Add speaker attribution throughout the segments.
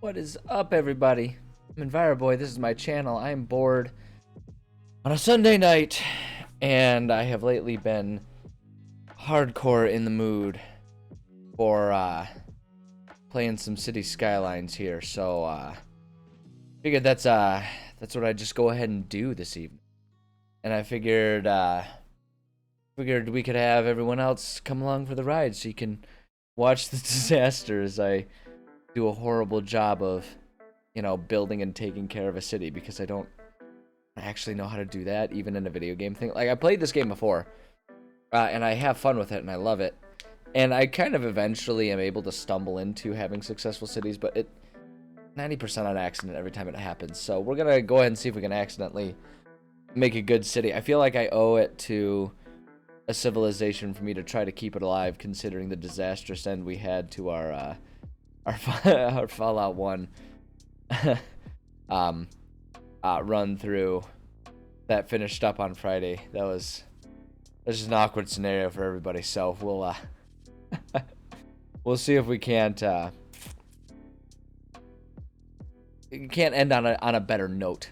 Speaker 1: What is up, everybody? I'm EnviroBoy. This is my channel. I am bored on a Sunday night, and I have lately been hardcore in the mood for playing some City Skylines here. So figured that's what I just go ahead and do this evening. And I figured we could have everyone else come along for the ride, so you can watch the disaster as I do a horrible job of, building and taking care of a city, because I don't actually know how to do that, even in a video game thing. Like, I played this game before, and I have fun with it, and I love it. And I kind of eventually am able to stumble into having successful cities, but it 90% on accident every time it happens. So we're going to go ahead and see if we can accidentally make a good city. I feel like I owe it to a civilization for me to try to keep it alive, considering the disastrous end we had to our Fallout 1 run through that finished up on Friday. That was just an awkward scenario for everybody. So we'll we'll see if we can't end on a better note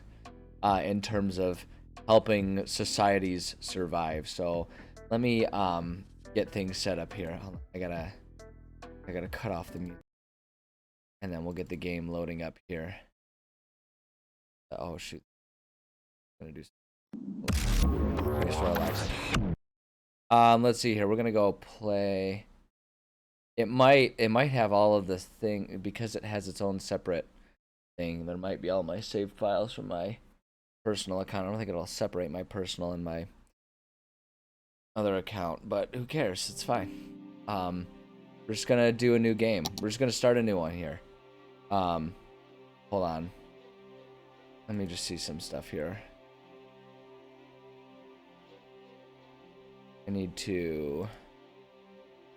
Speaker 1: in terms of helping societies survive. So let me get things set up here. I gotta cut off the music, and then we'll get the game loading up here. Oh shoot! I'm gonna do something. Restore Alexa. Let's see here. We're gonna go play. It might have all of this thing because it has its own separate thing. There might be all my saved files from my personal account. I don't think it'll separate my personal and my other account, but who cares? It's fine. We're just gonna do a new game. We're just gonna start a new one here. Hold on. Let me just see some stuff here. I need to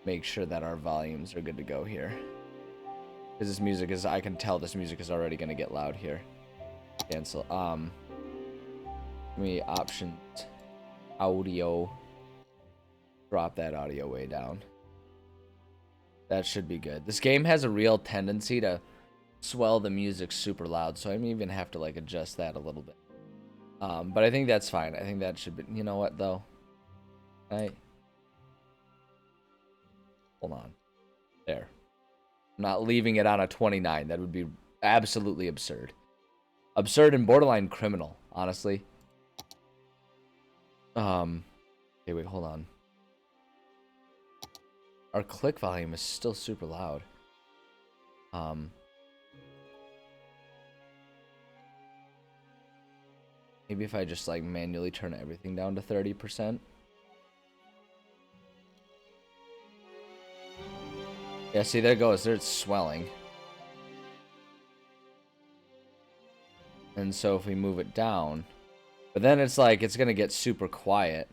Speaker 1: make sure that our volumes are good to go here. Because this music is, I can tell this music is already gonna get loud here. Cancel. Give me options. Audio. Drop that audio way down. That should be good. This game has a real tendency to swell the music super loud, so I may even have to like adjust that a little bit. But I think that's fine. I think that should be. You know what though? Hold on. There. I'm not leaving it on a 29. That would be absolutely absurd. Absurd and borderline criminal, honestly. Okay, wait, hold on. Our click volume is still super loud. Maybe if I just like manually turn everything down to 30%. Yeah, see, there it goes. There's swelling. And so if we move it down, but then it's like it's gonna get super quiet.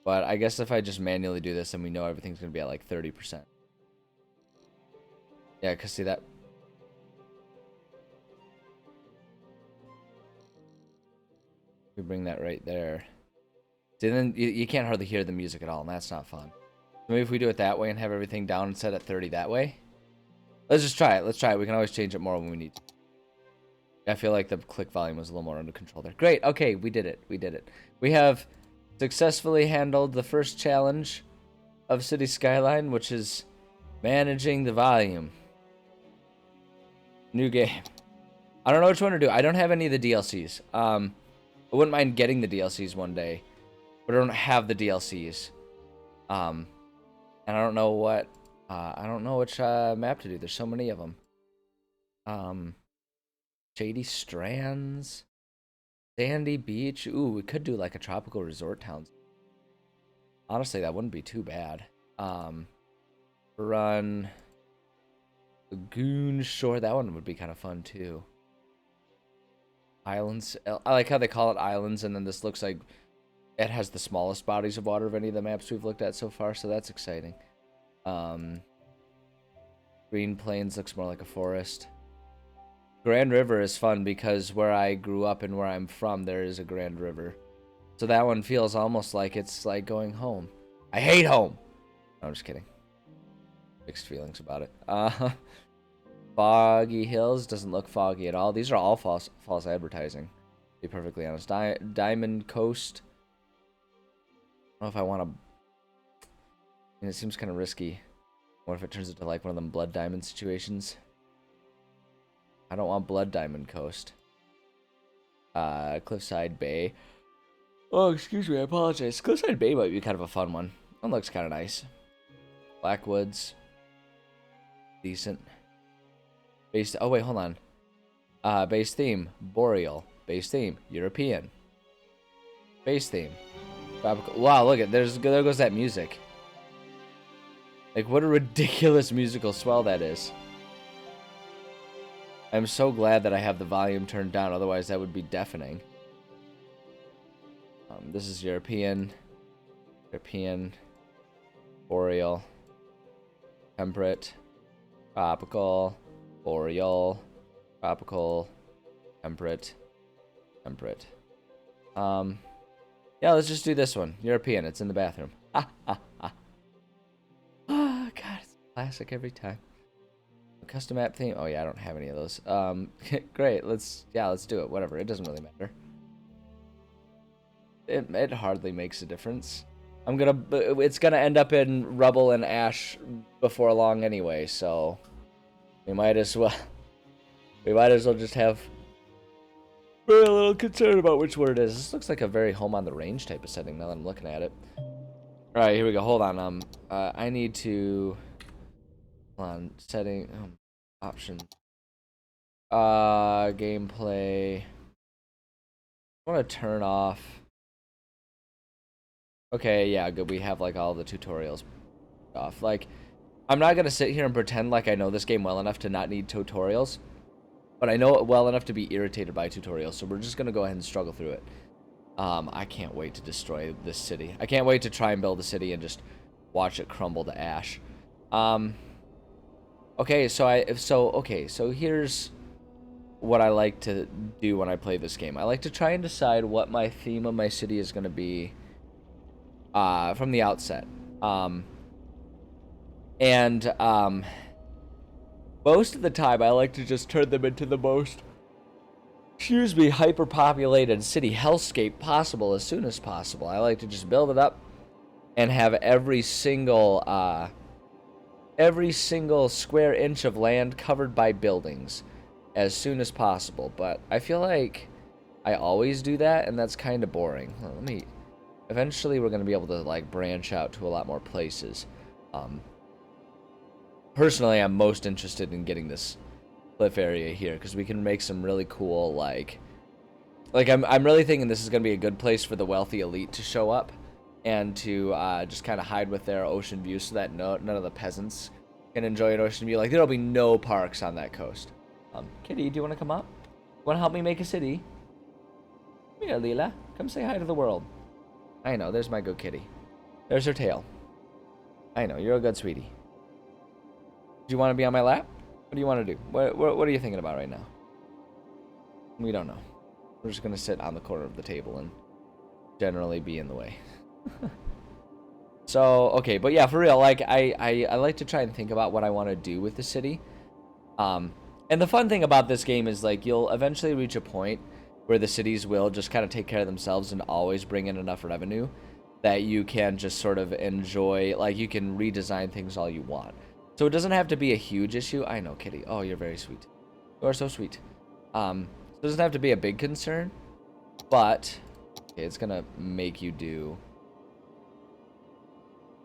Speaker 1: But I guess if I just manually do this, then we know everything's gonna be at like 30%. Yeah, cause see that. We bring that right there. See, then you can't hardly hear the music at all, and that's not fun. Maybe if we do it that way and have everything down and set at 30 that way. Let's just try it. Let's try it. We can always change it more when we need to. I feel like the click volume was a little more under control there. Great. Okay, we did it. We did it. We have successfully handled the first challenge of City Skyline, which is managing the volume. New game. I don't know which one to do. I don't have any of the DLCs. I wouldn't mind getting the DLCs one day, but I don't have the DLCs. And I don't know what, I don't know which map to do. There's so many of them. Shady Strands, Sandy Beach. Ooh, we could do like a tropical resort town. Honestly, that wouldn't be too bad. Run Lagoon Shore. That one would be kind of fun too. Islands. I like how they call it islands, and then this looks like it has the smallest bodies of water of any of the maps we've looked at so far, so that's exciting. Green Plains looks more like a forest. Grand River is fun because where I grew up and where I'm from, there is a Grand River. So that one feels almost like it's like going home. I hate home! No, I'm just kidding. Mixed feelings about it. Hold Foggy Hills doesn't look foggy at all. These are all false advertising, to be perfectly honest. Diamond Coast. I don't know if I want to... I mean, it seems kind of risky. What if it turns into like one of them Blood Diamond situations? I don't want Blood Diamond Coast. Cliffside Bay. Oh, excuse me, I apologize. Cliffside Bay might be kind of a fun one. One looks kind of nice. Blackwoods. Decent. Base. Oh wait, hold on. Base theme Boreal. Base theme European. Base theme tropical. Wow, look at there goes that music. Like, what a ridiculous musical swell that is. I'm so glad that I have the volume turned down, otherwise that would be deafening. This is European, Boreal, Temperate, Tropical, Boreal, Tropical, Temperate. Yeah, let's just do this one. European, it's in the bathroom. Ah, God, it's a classic every time. Custom app theme. Oh yeah, I don't have any of those. Great. Let's do it. Whatever. It doesn't really matter. It hardly makes a difference. It's gonna end up in rubble and ash before long anyway. So we might as well just have very little concern about which word it is. This looks like a very home on the range type of setting now that I'm looking at it. All right, here we go. Hold on. I need to. Hold on. Setting. Options. Gameplay. I want to turn off. Okay, yeah, good. We have like all the tutorials off. Like, I'm not gonna sit here and pretend like I know this game well enough to not need tutorials, but I know it well enough to be irritated by tutorials. So we're just gonna go ahead and struggle through it. I can't wait to destroy this city. I can't wait to try and build a city and just watch it crumble to ash. Okay, so here's what I like to do when I play this game. I like to try and decide what my theme of my city is going to be from the outset. Most of the time I like to just turn them into the most, hyper-populated city hellscape possible as soon as possible. I like to just build it up and have every single square inch of land covered by buildings as soon as possible. But I feel like I always do that, and that's kind of boring. Eventually we're going to be able to like branch out to a lot more places. Personally, I'm most interested in getting this cliff area here because we can make some really cool like I'm really thinking this is going to be a good place for the wealthy elite to show up and to just kind of hide with their ocean view so that none of the peasants can enjoy an ocean view. Like, there'll be no parks on that coast. Kitty, do you want to come up? Want to help me make a city? Come here, Leela. Come say hi to the world. I know, there's my good kitty. There's her tail. I know, you're a good sweetie. Do you want to be on my lap? What do you want to do? What are you thinking about right now? We don't know. We're just going to sit on the corner of the table and generally be in the way. So, okay, but yeah, for real, like, I like to try and think about what I want to do with the city. And the fun thing about this game is, like, you'll eventually reach a point where the cities will just kind of take care of themselves and always bring in enough revenue that you can just sort of enjoy, like, you can redesign things all you want. So it doesn't have to be a huge issue. I know, Kitty. Oh, you're very sweet. You are so sweet. It doesn't have to be a big concern, but okay, it's gonna make you do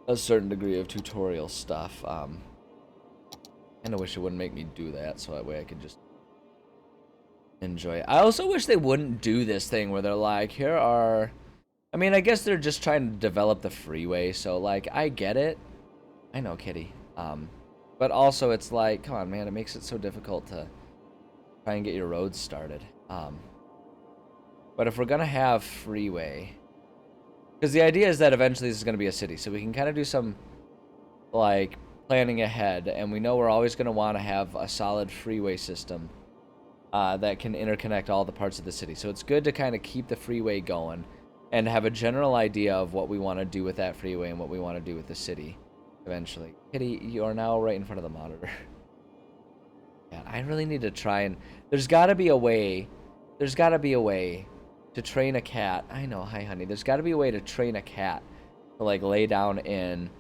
Speaker 1: a certain degree of tutorial stuff. I wish it wouldn't make me do that, so that way I could just enjoy it. I also wish they wouldn't do this thing where they're like, here are... I mean, I guess they're just trying to develop the freeway, so, like, I get it. I know, Kitty. But also, it's like, come on, man, it makes it so difficult to try and get your roads started. But if we're gonna have freeway... Because the idea is that eventually this is going to be a city, so we can kind of do some, like, planning ahead, and we know we're always going to want to have a solid freeway system that can interconnect all the parts of the city. So it's good to kind of keep the freeway going and have a general idea of what we want to do with that freeway and what we want to do with the city eventually. Kitty, you are now right in front of the monitor. Yeah, I really need to try and... There's got to be a way. There's got to be a way to train a cat. I know, hi, honey. There's got to be a way to train a cat to, like, lay down in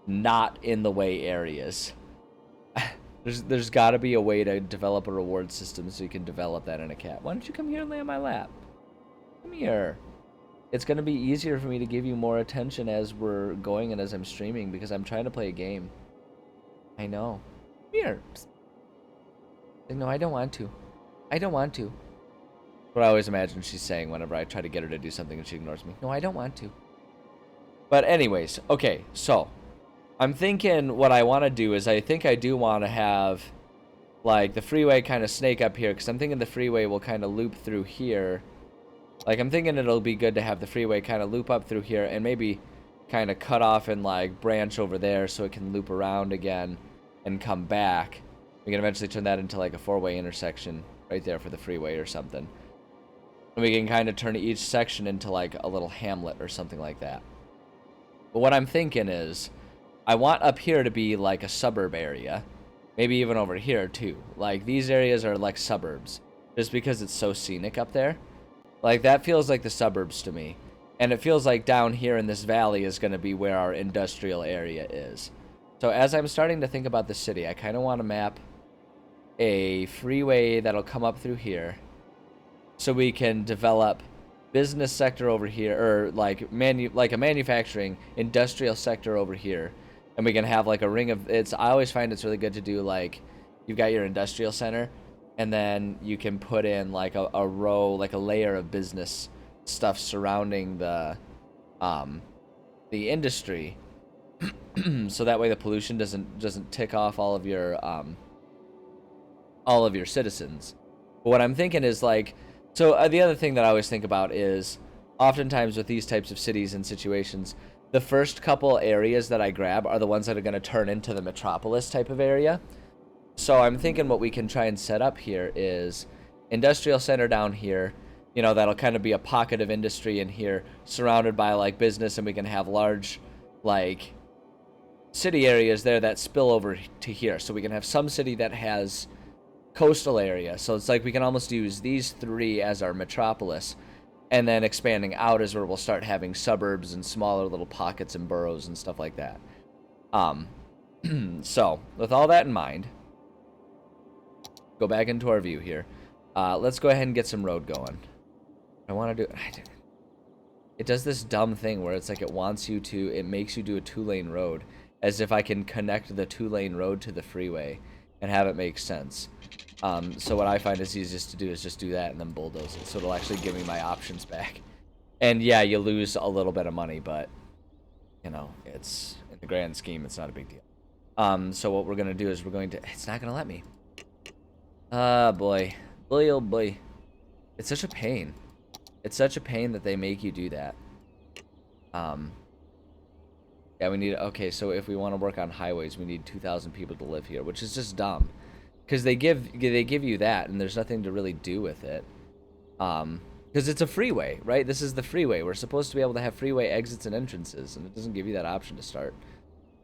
Speaker 1: not in the way areas. There's got to be a way to develop a reward system so you can develop that in a cat. Why don't you come here and lay on my lap? Come here. It's going to be easier for me to give you more attention as we're going and as I'm streaming because I'm trying to play a game. I know. Come here. Psst. No, I don't want to. I don't want to. What I always imagine she's saying whenever I try to get her to do something and she ignores me. No, I don't want to. But anyways, okay, so I'm thinking what I want to do is I think I do want to have like the freeway kind of snake up here because I'm thinking the freeway will kind of loop through here. Like I'm thinking it'll be good to have the freeway kind of loop up through here and maybe kind of cut off and like branch over there so it can loop around again and come back. We can eventually turn that into like a four-way intersection right there for the freeway or something. And we can kind of turn each section into like a little hamlet or something like that. But what I'm thinking is I want up here to be like a suburb area. Maybe even over here too. Like these areas are like suburbs. Just because it's so scenic up there. Like that feels like the suburbs to me. And it feels like down here in this valley is going to be where our industrial area is. So as I'm starting to think about the city, I kind of want to map a freeway that'll come up through here. So we can develop business sector over here, or like a manufacturing industrial sector over here, and we can have like a ring of I always find it's really good to do like you've got your industrial center, and then you can put in like a row, like a layer of business stuff surrounding the industry, so that way the pollution doesn't tick off all of your citizens. But what I'm thinking is like. So the other thing that I always think about is oftentimes with these types of cities and situations, the first couple areas that I grab are the ones that are going to turn into the metropolis type of area. So I'm thinking what we can try and set up here is industrial center down here. You know, that'll kind of be a pocket of industry in here surrounded by like business, and we can have large like city areas there that spill over to here. So we can have some city that has coastal area, so it's like we can almost use these three as our metropolis, and then expanding out is where we'll start having suburbs and smaller little pockets and boroughs and stuff like that. So with all that in mind, go back into our view here. Let's go ahead and get some road going. I want to do it does this dumb thing where it's like it makes you do a 2-lane road, as if I can connect the 2-lane road to the freeway and have it make sense. So what I find is easiest to do is just do that and then bulldoze it. So it'll actually give me my options back. And yeah, you lose a little bit of money, but you know, it's in the grand scheme, it's not a big deal. So what we're gonna do is it's not gonna let me. Boy, oh boy, it's such a pain. It's such a pain that they make you do that. Yeah, we need. Okay, so if we want to work on highways, we need 2,000 people to live here, which is just dumb. Because they give you that, and there's nothing to really do with it. Because it's a freeway, right? This is the freeway. We're supposed to be able to have freeway exits and entrances, and it doesn't give you that option to start.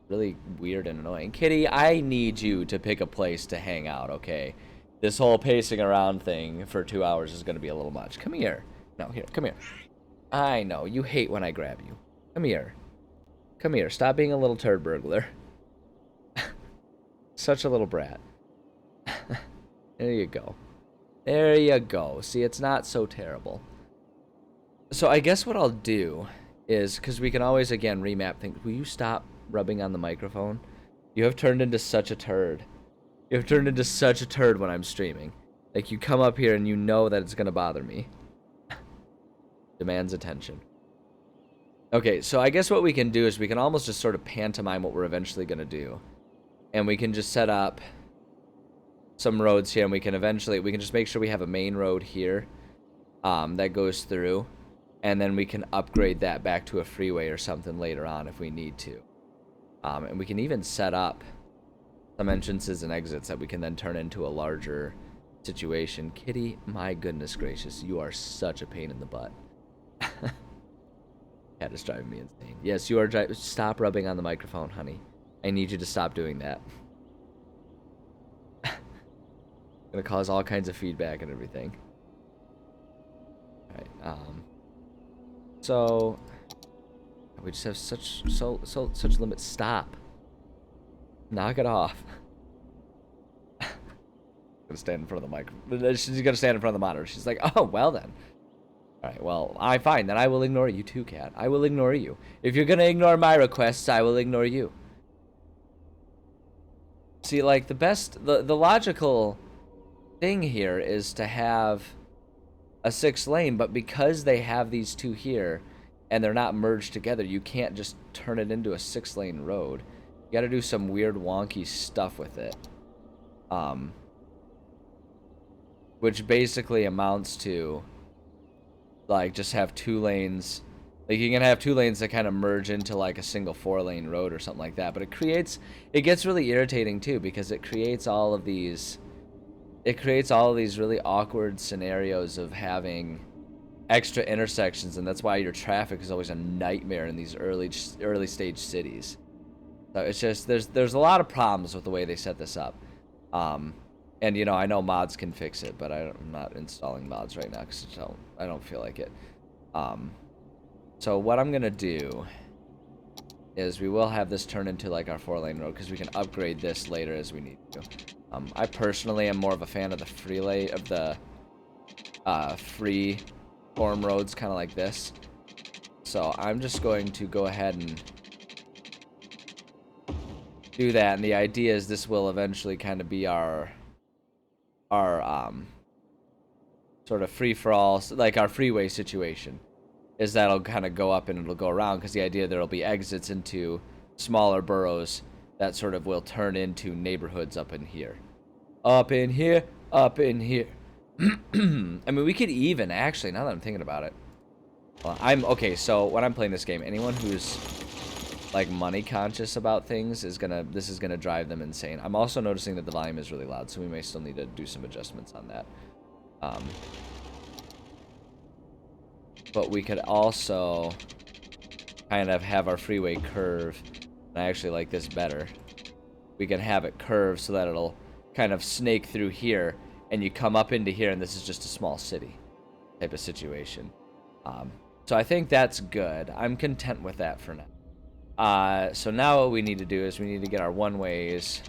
Speaker 1: Really weird and annoying. Kitty, I need you to pick a place to hang out, okay? This whole pacing around thing for 2 hours is going to be a little much. Come here. No, here, come here. I know, you hate when I grab you. Come here. Come here. Stop being a little turd burglar. Such a little brat. There you go. There you go. See, it's not so terrible. So I guess what I'll do is, because we can always, again, remap things. Will you stop rubbing on the microphone? You have turned into such a turd. You have turned into such a turd when I'm streaming. Like, you come up here and you know that it's going to bother me. Demands attention. Okay, so I guess what we can do is we can almost just sort of pantomime what we're eventually going to do. And we can just set up some roads here, and we can just make sure we have a main road here that goes through, and then we can upgrade that back to a freeway or something later on if we need to. And we can even set up some entrances and exits that we can then turn into a larger situation. Kitty, my goodness gracious, you are such a pain in the butt. Cat is driving me insane. Yes, you are driving. Stop rubbing on the microphone, honey. I need you to stop doing that. Gonna cause all kinds of feedback and everything. All right. So we just have such limits. Stop. Knock it off. Gonna stand in front of the mic. She's gonna stand in front of the monitor. She's like, oh well then. All right. Well, fine. Then I will ignore you too, cat. I will ignore you. If you're gonna ignore my requests, I will ignore you. See, like the logical thing here is to have a 6th lane, but because they have these two here and they're not merged together, you can't just turn it into a 6 lane road. You got to do some weird wonky stuff with it. Which basically amounts to like just have 2 lanes. Like you can have 2 lanes that kind of merge into like a single 4 lane road or something like that, but it gets really irritating too because it creates all of these really awkward scenarios of having extra intersections, and that's why your traffic is always a nightmare in these early stage cities. So it's just there's a lot of problems with the way they set this up. And you know, I know mods can fix it, but I'm not installing mods right now because I don't feel like it. So what I'm gonna do is we will have this turn into like our 4 lane road because we can upgrade this later as we need to. I personally am more of a fan of the free form roads, kind of like this. So I'm just going to go ahead and do that, and the idea is this will eventually kind of be our sort of free-for-all, like our freeway situation, is that'll kind of go up and it'll go around, because the idea there'll be exits into smaller boroughs that sort of will turn into neighborhoods up in here. Up in here, up in here. I mean, we could even, actually, now that I'm thinking about it. Well, okay, so when I'm playing this game, anyone who's like money conscious about things this is gonna drive them insane. I'm also noticing that the volume is really loud, so we may still need to do some adjustments on that. But we could also kind of have our freeway curve, and I actually like this better. We can have it curve so that it'll kind of snake through here, and you come up into here, and this is just a small city type of situation. So I think that's good. I'm content with that for now. So now what we need to do is we need to get our one-ways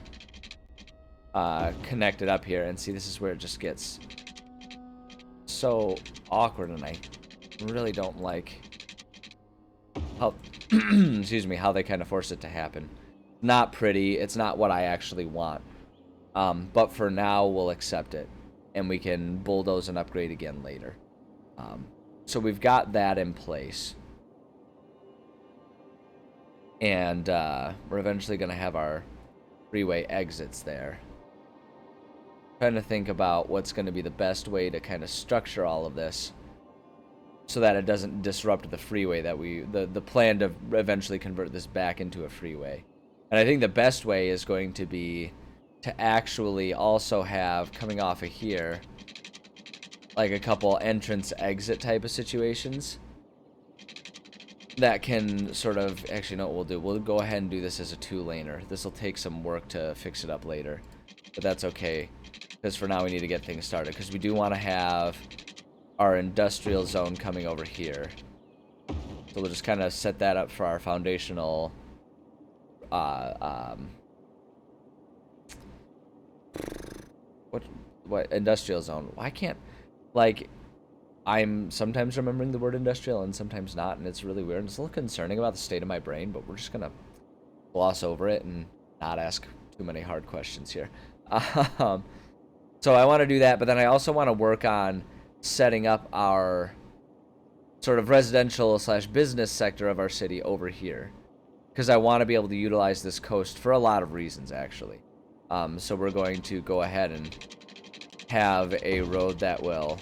Speaker 1: connected up here, and see, this is where it just gets so awkward, and I really don't like how excuse me, how they kind of force it to happen. Not pretty. It's not what I actually want. But for now, we'll accept it, and we can bulldoze and upgrade again later. So we've got that in place. And we're eventually going to have our freeway exits there. Trying to think about what's going to be the best way to kind of structure all of this so that it doesn't disrupt the freeway that the plan to eventually convert this back into a freeway. And I think the best way is going to be to actually also have, coming off of here, like a couple entrance exit type of situations that can sort of, actually no, what we'll do, we'll go ahead and do this as a 2-laner. This will take some work to fix it up later, but that's okay, because for now we need to get things started, because we do want to have our industrial zone coming over here. So we'll just kind of set that up for our foundational what industrial zone. I can't, like, I'm sometimes remembering the word industrial and sometimes not, and it's really weird. It's a little concerning about the state of my brain, but we're just gonna gloss over it and not ask too many hard questions here. So I want to do that, but then I also want to work on setting up our sort of residential / business sector of our city over here, because I want to be able to utilize this coast for a lot of reasons, actually. So we're going to go ahead and have a road that will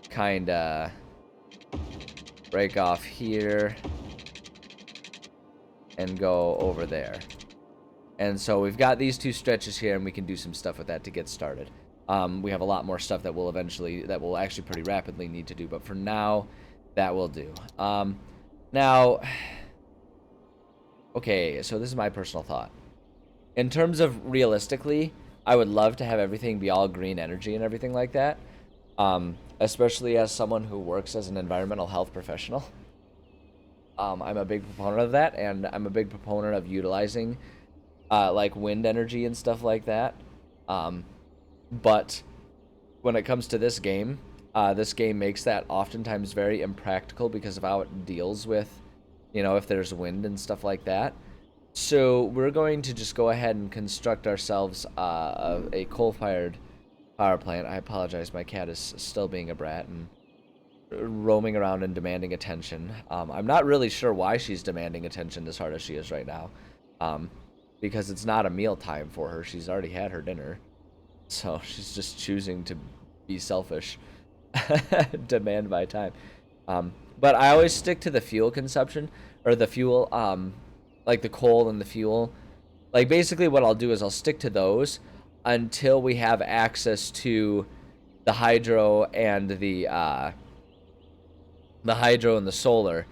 Speaker 1: kind of break off here and go over there. And so we've got these 2 stretches here, and we can do some stuff with that to get started. We have a lot more stuff that we'll actually pretty rapidly need to do, but for now, that will do. Now, okay, so this is my personal thought. In terms of realistically, I would love to have everything be all green energy and everything like that. Especially as someone who works as an environmental health professional. I'm a big proponent of that, and I'm a big proponent of utilizing like wind energy and stuff like that. But when it comes to this game makes that oftentimes very impractical because of how it deals with, if there's wind and stuff like that. So we're going to just go ahead and construct ourselves a coal-fired power plant. I apologize, my cat is still being a brat and roaming around and demanding attention. I'm not really sure why she's demanding attention as hard as she is right now. Because it's not a meal time for her. She's already had her dinner. So she's just choosing to be selfish. Demand my time. But I always stick to the fuel consumption, or the fuel, like the coal and the fuel. Like basically what I'll do is I'll stick to those until we have access to the hydro and the solar.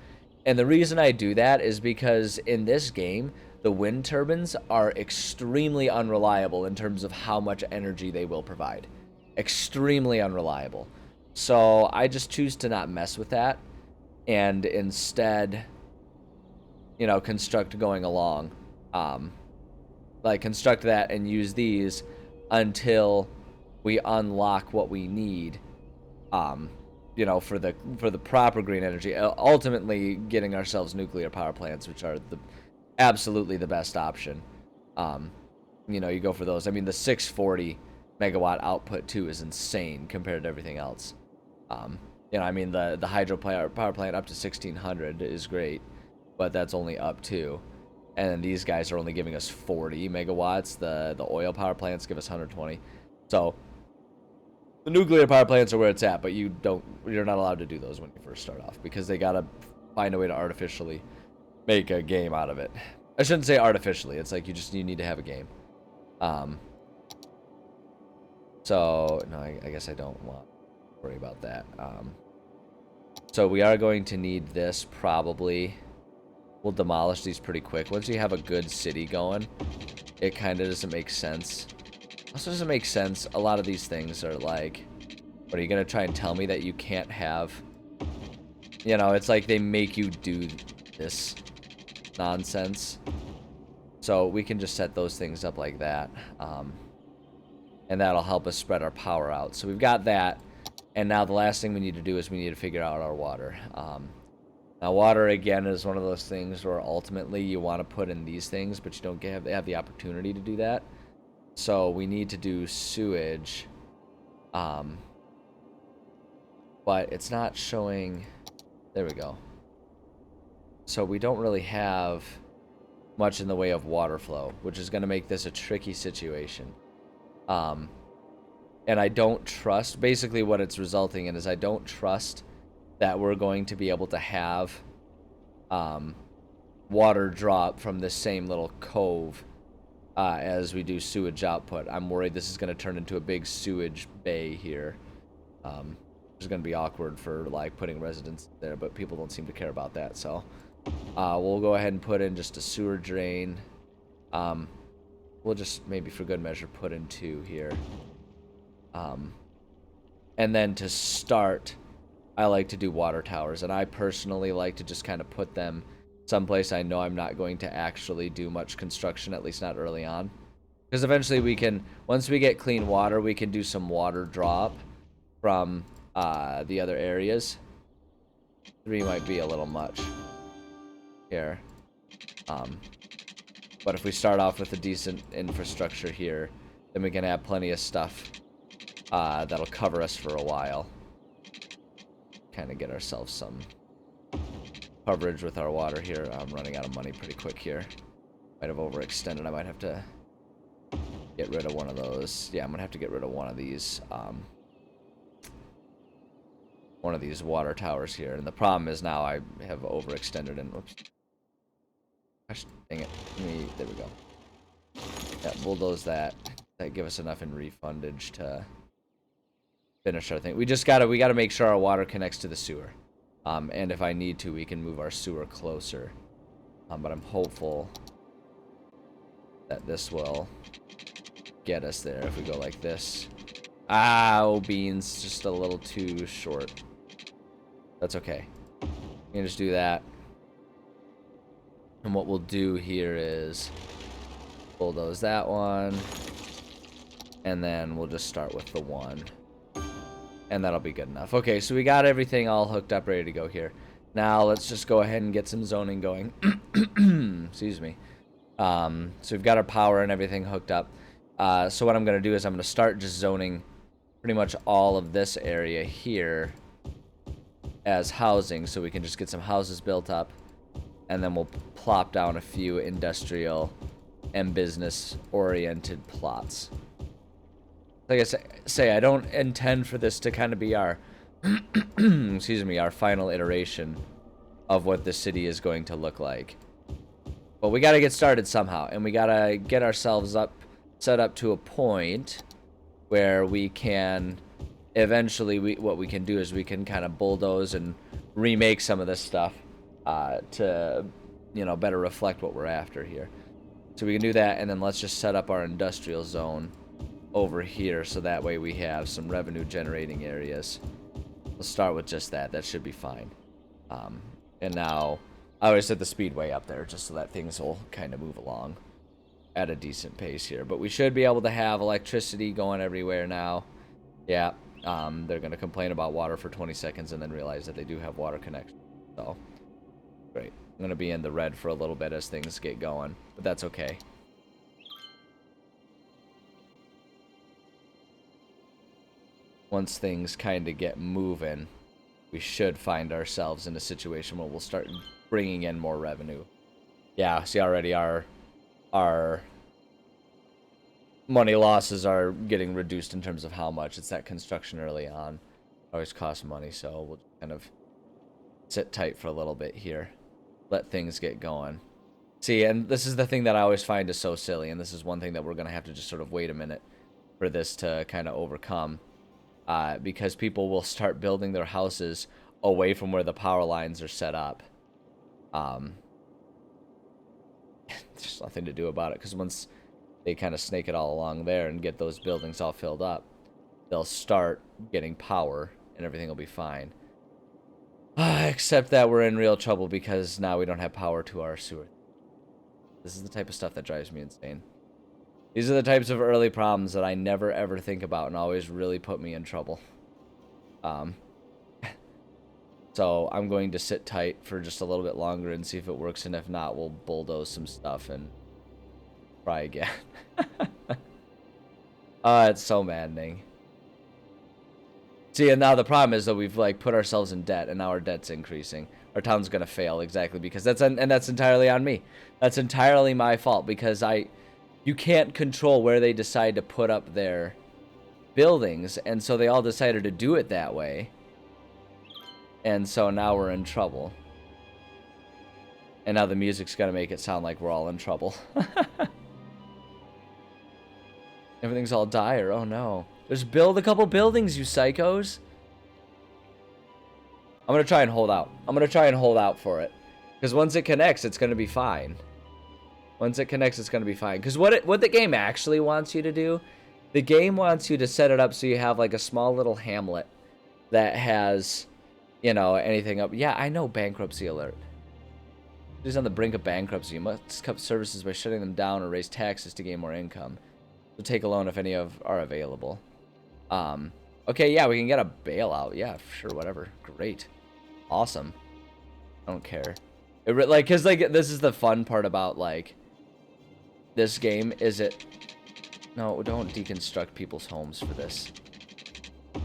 Speaker 1: And the reason I do that is because in this game, the wind turbines are extremely unreliable in terms of how much energy they will provide. Extremely unreliable. So I just choose to not mess with that and instead, construct going along. Like construct that and use these until we unlock what we need, for the proper green energy. Ultimately, getting ourselves nuclear power plants, which are absolutely the best option. You go for those. I mean, the 640 megawatt output too is insane compared to everything else. The hydro power plant up to 1600 is great, but that's only up to. And these guys are only giving us 40 megawatts. The oil power plants give us 120. So the nuclear power plants are where it's at, but you're not allowed to do those when you first start off because they gotta find a way to artificially make a game out of it. I shouldn't say artificially. It's like you need to have a game. So no, I guess I don't want to worry about that. So we are going to need this probably. We'll demolish these pretty quick. Once you have a good city going, it kind of doesn't make sense. Also doesn't make sense. A lot of these things are like, what are you going to try and tell me that you can't have? It's like they make you do this nonsense. So we can just set those things up like that. And that'll help us spread our power out. So we've got that. And now the last thing we need to do is we need to figure out our water. Now, water, again, is one of those things where ultimately you want to put in these things, but you don't have the opportunity to do that. So we need to do sewage. But it's not showing... There we go. So we don't really have much in the way of water flow, which is going to make this a tricky situation. And I don't trust... Basically what it's resulting in is I don't trust that we're going to be able to have water drop from this same little cove as we do sewage output. I'm worried this is going to turn into a big sewage bay here. It's going to be awkward for like putting residents there, but people don't seem to care about that. So we'll go ahead and put in just a sewer drain. We'll just maybe for good measure put in 2 here. And then to start, I like to do water towers, and I personally like to just kind of put them someplace I know I'm not going to actually do much construction, at least not early on. Because eventually we can, once we get clean water, we can do some water drop from the other areas. 3 might be a little much here. But if we start off with a decent infrastructure here, then we can have plenty of stuff that'll cover us for a while. Kind of get ourselves some coverage with our water here. I'm running out of money pretty quick here. Might have overextended. I might have to get rid of one of those. Yeah, I'm gonna have to get rid of one of these water towers here. And the problem is now I have overextended and whoops. Gosh, dang it. There we go. Yeah, bulldoze that. That give us enough in refundage to finish our thing. We gotta make sure our water connects to the sewer. And if I need to, we can move our sewer closer. But I'm hopeful that this will get us there if we go like this. Oh, beans, just a little too short. That's okay. We can just do that. And what we'll do here is bulldoze that one. And then we'll just start with the one. And that'll be good enough. Okay, so we got everything all hooked up, ready to go here. Now let's just go ahead and get some zoning going. Excuse me. So we've got our power and everything hooked up. So what I'm going to do is I'm going to start just zoning pretty much all of this area here as housing, so we can just get some houses built up. And then we'll plop down a few industrial and business-oriented plots. Like I say, I don't intend for this to kind of be our, excuse me, our final iteration of what the city is going to look like. But we got to get started somehow, and we got to get ourselves set up to a point where we can eventually, what we can do is we can kind of bulldoze and remake some of this stuff to, you know, better reflect what we're after here. So we can do that, and then let's just set up our industrial zone over here, so that way we have some revenue generating areas. We'll start with just that. That should be fine. And now I always set the speed way up there just so that things will kind of move along at a decent pace here. But we should be able to have electricity going everywhere now. Yeah, they're going to complain about water for 20 seconds and then realize that they do have water connection. So, great. I'm going to be in the red for a little bit as things get going, but that's okay. Once things kind of get moving, we should find ourselves in a situation where we'll start bringing in more revenue. Yeah, see, already our money losses are getting reduced in terms of how much. It's that construction early on. Always costs money, so we'll kind of sit tight for a little bit here. Let things get going. See, and this is the thing that I always find is so silly, and this is one thing that we're going to have to just sort of wait a minute for this to kind of overcome. Because people will start building their houses away from where the power lines are set up. There's nothing to do about it, because once they kind of snake it all along there and get those buildings all filled up, they'll start getting power and everything will be fine. Except that we're in real trouble because now we don't have power to our sewer. This is the type of stuff that drives me insane. These are the types of early problems that I never ever think about and always really put me in trouble. So I'm going to sit tight for just a little bit longer and see if it works, and if not, we'll bulldoze some stuff and try again. It's so maddening. See, and now the problem is that we've like put ourselves in debt, and now our debt's increasing. Our town's gonna fail exactly because that's entirely on me. That's entirely my fault because you can't control where they decide to put up their buildings, and so they all decided to do it that way. And so now we're in trouble. And now the music's gonna make it sound like we're all in trouble. Everything's all dire. Oh no. Just build a couple buildings, you psychos. I'm gonna try and hold out. I'm gonna try and hold out for it. Because once it connects, it's gonna be fine. Once it connects, it's going to be fine. Because what the game actually wants you to do, the game wants you to set it up so you have like a small little hamlet that has, you know, anything up. Yeah, I know, bankruptcy alert. Who's on the brink of bankruptcy? You must cut services by shutting them down or raise taxes to gain more income. So take a loan if any are available. Okay, yeah, we can get a bailout. Yeah, sure, whatever. Great. Awesome. I don't care. Because this is the fun part about, like, this game, is it... No, don't deconstruct people's homes for this.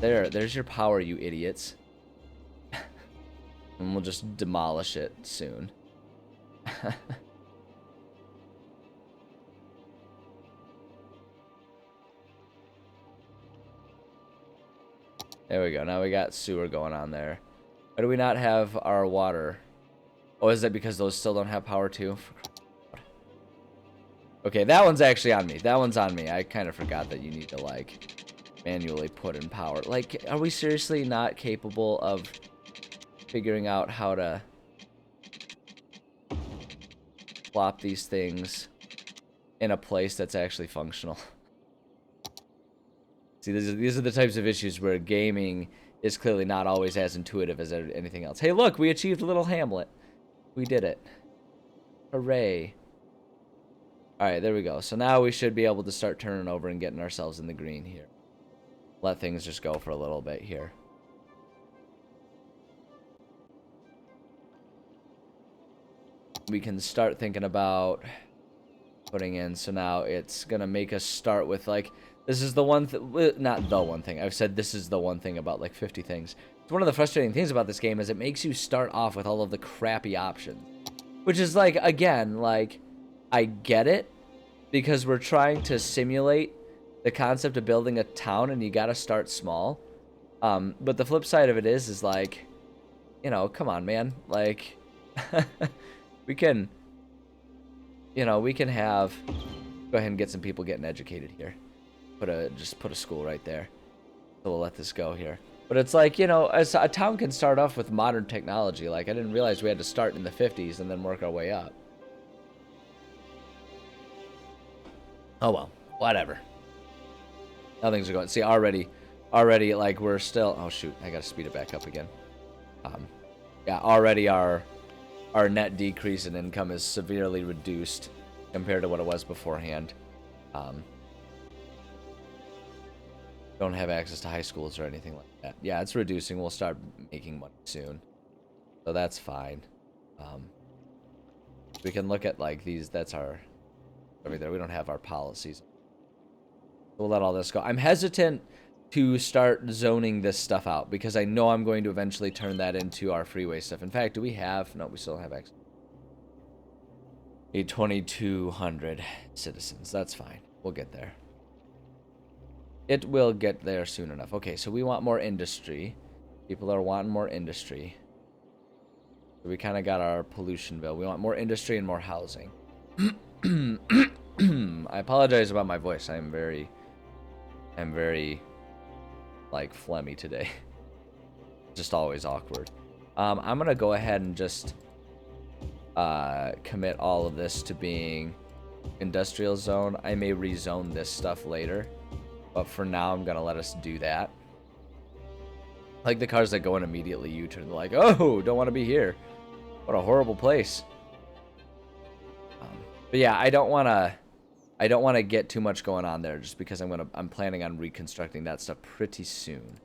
Speaker 1: There's your power, you idiots. And we'll just demolish it soon. There we go. Now we got sewer going on there. Why do we not have our water? Oh, is that because those still don't have power too? Okay, that one's actually on me. That one's on me. I kind of forgot that you need to, like, manually put in power. Like, are we seriously not capable of figuring out how to plop these things in a place that's actually functional? See, these are the types of issues where gaming is clearly not always as intuitive as anything else. Hey, look, we achieved Little Hamlet. We did it. Hooray. Alright, there we go. So now we should be able to start turning over and getting ourselves in the green here. Let things just go for a little bit here. We can start thinking about putting in. So now it's going to make us start with, like, this is the one not the one thing. I've said this is the one thing about, like, 50 things. It's one of the frustrating things about this game is it makes you start off with all of the crappy options. Which is, like, again, like, I get it, because we're trying to simulate the concept of building a town, and you gotta start small. But the flip side of it is like, you know, come on, man. Like, we can, you know, we can have, go ahead and get some people getting educated here. Just put a school right there. So we'll let this go here. But it's like, you know, as a town can start off with modern technology. Like, I didn't realize we had to start in the 50s and then work our way up. Oh, well. Whatever. How things are going. See, already, like, we're still... Oh, shoot. I gotta speed it back up again. Yeah, already our net decrease in income is severely reduced compared to what it was beforehand. Don't have access to high schools or anything like that. Yeah, it's reducing. We'll start making money soon. So that's fine. We can look at, like, these. That's our... Over there. We don't have our policies. We'll let all this go. I'm hesitant to start zoning this stuff out because I know I'm going to eventually turn that into our freeway stuff. In fact, do we have... No, we still have access. 2,200 citizens. That's fine. We'll get there. It will get there soon enough. Okay, so we want more industry. People are wanting more industry. So we kind of got our pollution bill. We want more industry and more housing. I apologize about my voice. I'm very, like, phlegmy today. Just always awkward. I'm gonna go ahead and just commit all of this to being industrial zone. I may rezone this stuff later, but for now I'm gonna let us do that. Like the cars that go in immediately U-turn, they're like, oh, don't want to be here. What a horrible place. But yeah, I don't want to get too much going on there just because I'm planning on reconstructing that stuff pretty soon.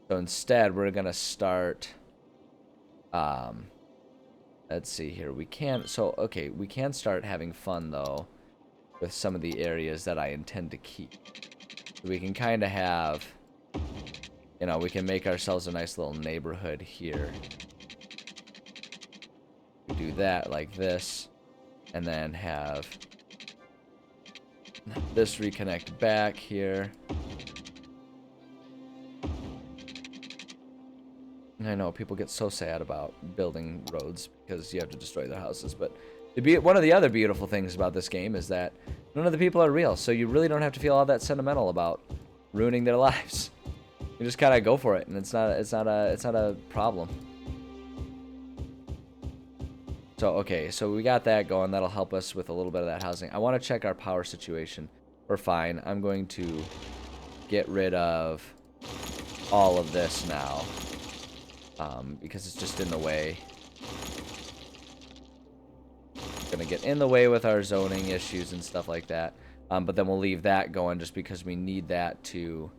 Speaker 1: So instead, we're going to start let's see here. We can start having fun though with some of the areas that I intend to keep. So we can kind of have, you know, we can make ourselves a nice little neighborhood here. We do that like this. And then have this reconnect back here. I know people get so sad about building roads because you have to destroy their houses, but one of the other beautiful things about this game is that none of the people are real, so you really don't have to feel all that sentimental about ruining their lives. You just kind of go for it, and it's not a problem. So, okay, so we got that going. That'll help us with a little bit of that housing. I want to check our power situation. We're fine. I'm going to get rid of all of this now because it's just in the way. Going to get in the way with our zoning issues and stuff like that. But then we'll leave that going just because we need that to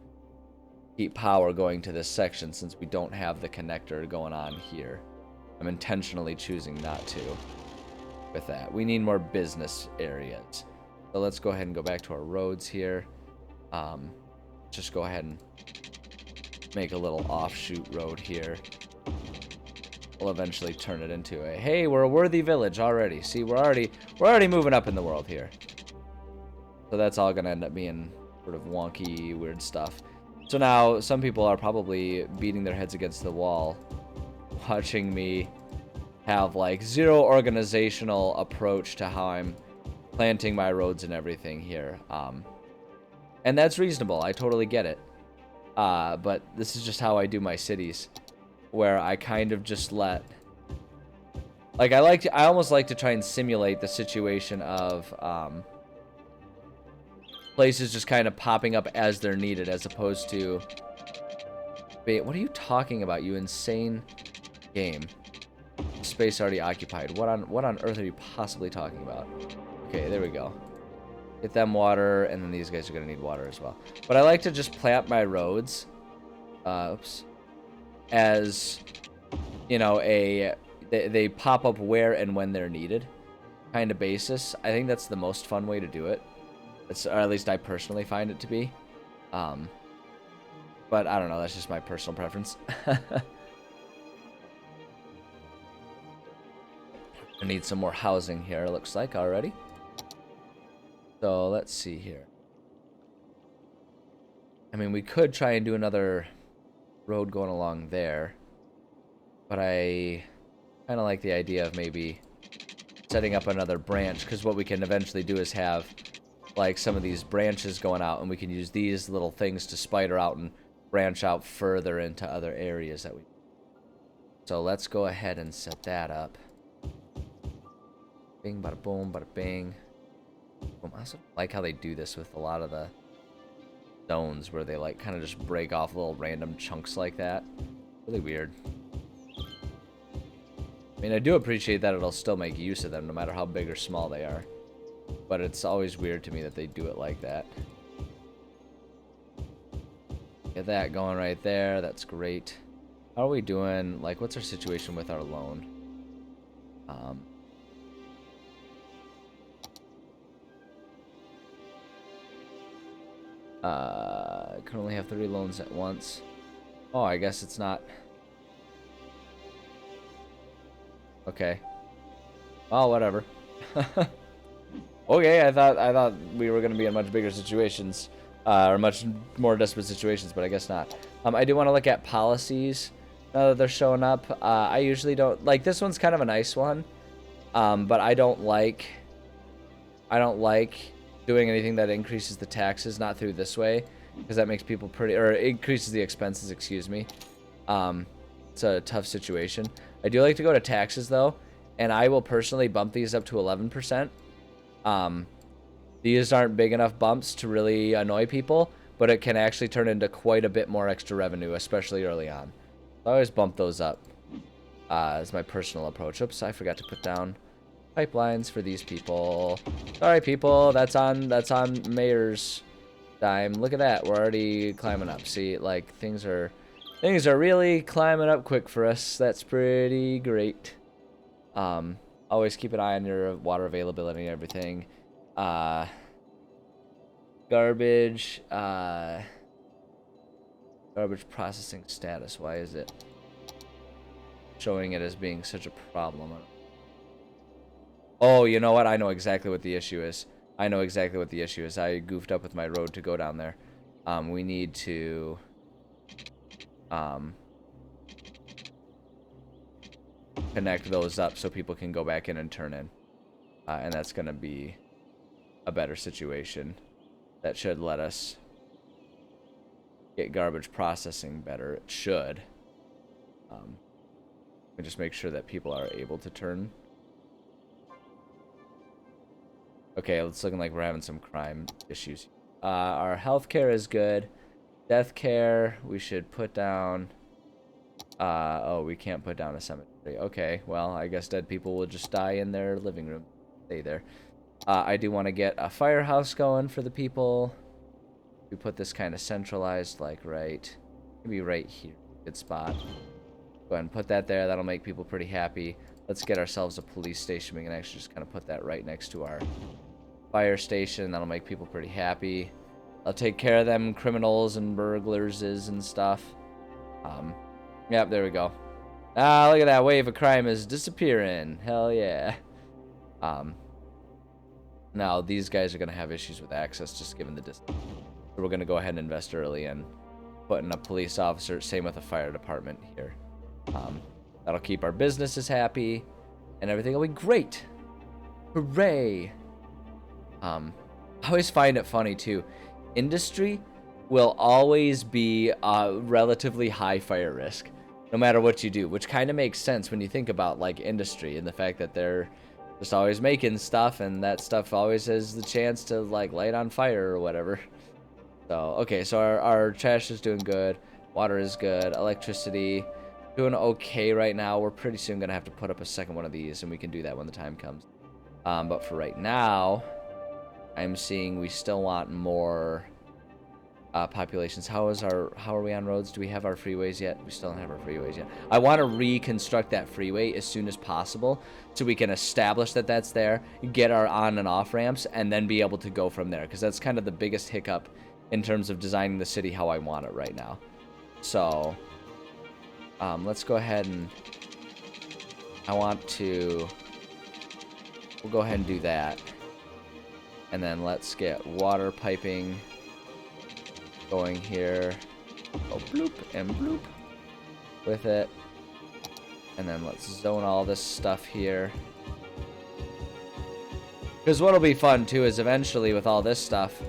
Speaker 1: keep power going to this section since we don't have the connector going on here. I'm intentionally choosing not to with that. We need more business areas. So let's go ahead and go back to our roads here. Just go ahead and make a little offshoot road here. We'll eventually turn it into a, hey, we're a worthy village already. See, we're already moving up in the world here. So that's all gonna end up being sort of wonky, weird stuff. So now some people are probably beating their heads against the wall watching me have like zero organizational approach to how I'm planting my roads and everything here. And that's reasonable. I totally get it. But this is just how I do my cities, where I kind of just let, like, I almost like to try and simulate the situation of places just kind of popping up as they're needed, as opposed to... Wait, what are you talking about, you insane game? Space already occupied. What on earth are you possibly talking about? Okay, there we go. Get them water, and then these guys are going to need water as well. But I like to just plant my roads, as, you know, they pop up where and when they're needed kind of basis. I think that's the most fun way to do it. Or at least I personally find it to be. But I don't know, that's just my personal preference. I need some more housing here, it looks like, already. So let's see here. I mean, we could try and do another road going along there, but I kind of like the idea of maybe setting up another branch, because what we can eventually do is have like some of these branches going out, and we can use these little things to spider out and branch out further into other areas that we... So let's go ahead and set that up. Bing, bada boom, bada bing. I also like how they do this with a lot of the zones, where they like kind of just break off little random chunks like that. Really weird. I mean, I do appreciate that it'll still make use of them no matter how big or small they are. But it's always weird to me that they do it like that. Get that going right there. That's great. How are we doing? Like, what's our situation with our loan? I can only have 3 loans at once. Oh, I guess it's not. Okay. Oh, whatever. Okay, I thought we were gonna be in much bigger situations, or much more desperate situations, but I guess not. I do want to look at policies now that they're showing up. I usually don't like this one's kind of a nice one, but I don't like doing anything that increases the taxes, not through this way, because that makes people pretty, or increases the expenses, excuse me. It's a tough situation. I do like to go to taxes though, and I will personally bump these up to 11%. These aren't big enough bumps to really annoy people, but it can actually turn into quite a bit more extra revenue, especially early on. I always bump those up, as my personal approach. Oops, I forgot to put down pipelines for these people. Sorry, people. That's on Mayor's dime. Look at that. We're already climbing up. See, like things are really climbing up quick for us. That's pretty great. Always keep an eye on your water availability and everything. Garbage processing status. Why is it showing it as being such a problem? Oh, you know what? I know exactly what the issue is. I goofed up with my road to go down there. We need to... connect those up so people can go back in and turn in. And that's going to be a better situation. That should let us get garbage processing better. It should. And just make sure that people are able to turn. Okay, it's looking like we're having some crime issues. Our healthcare is good. Death care, we should put down... oh, we can't put down a cemetery. Okay, well, I guess dead people will just die in their living room. Stay there. I do want to get a firehouse going for the people. We put this kind of centralized, like maybe right here. Good spot. Go ahead and put that there. That'll make people pretty happy. Let's get ourselves a police station. We can actually just kind of put that right next to our fire station. That'll make people pretty happy. I'll take care of them criminals and burglars and stuff. Yep, there we go. Ah, look at that wave of crime is disappearing. Hell yeah. Now these guys are gonna have issues with access just given the distance. So we're gonna go ahead and invest early in putting a police officer. Same with the fire department here. That'll keep our businesses happy, and everything will be great. Hooray! I always find it funny too. Industry will always be a relatively high fire risk, no matter what you do, which kind of makes sense when you think about like industry and the fact that they're just always making stuff, and that stuff always has the chance to like light on fire or whatever. So okay, so our trash is doing good, water is good, electricity doing okay right now. We're pretty soon gonna have to put up a second one of these, and we can do that when the time comes. But for right now, I'm seeing we still want more populations. How are we on roads? Do we have our freeways yet? We still don't have our freeways yet. I want to reconstruct that freeway as soon as possible so we can establish that that's there, get our on and off ramps, and then be able to go from there, because that's kind of the biggest hiccup in terms of designing the city how I want it right now. So let's go ahead and we'll go ahead and do that, and then let's get water piping going here. Go bloop and bloop with it, and then let's zone all this stuff here, because what'll be fun too is eventually with all this stuff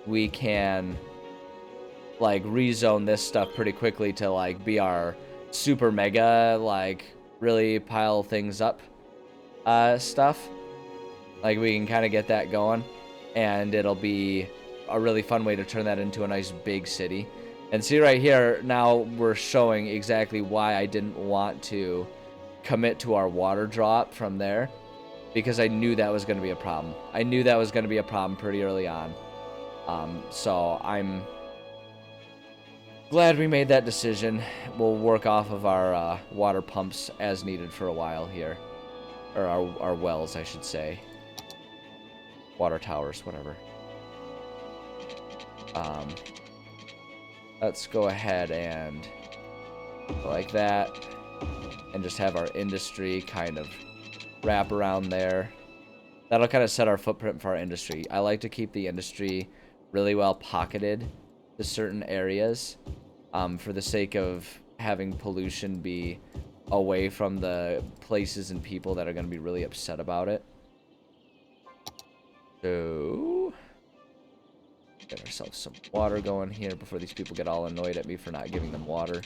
Speaker 1: we can like rezone this stuff pretty quickly to like be our super mega like really pile things up stuff. Like we can kind of get that going, and it'll be a really fun way to turn that into a nice big city. And see right here, now we're showing exactly why I didn't want to commit to our water drop from there, because I knew that was going to be a problem. I knew that was going to be a problem pretty early on. So I'm glad we made that decision. We'll work off of our water pumps as needed for a while here, or our wells, I should say. Water towers, whatever. Let's go ahead and go like that, and just have our industry kind of wrap around there. That'll kind of set our footprint for our industry. I like to keep the industry really well pocketed to certain areas, for the sake of having pollution be away from the places and people that are going to be really upset about it. So get ourselves some water going here before these people get all annoyed at me for not giving them water.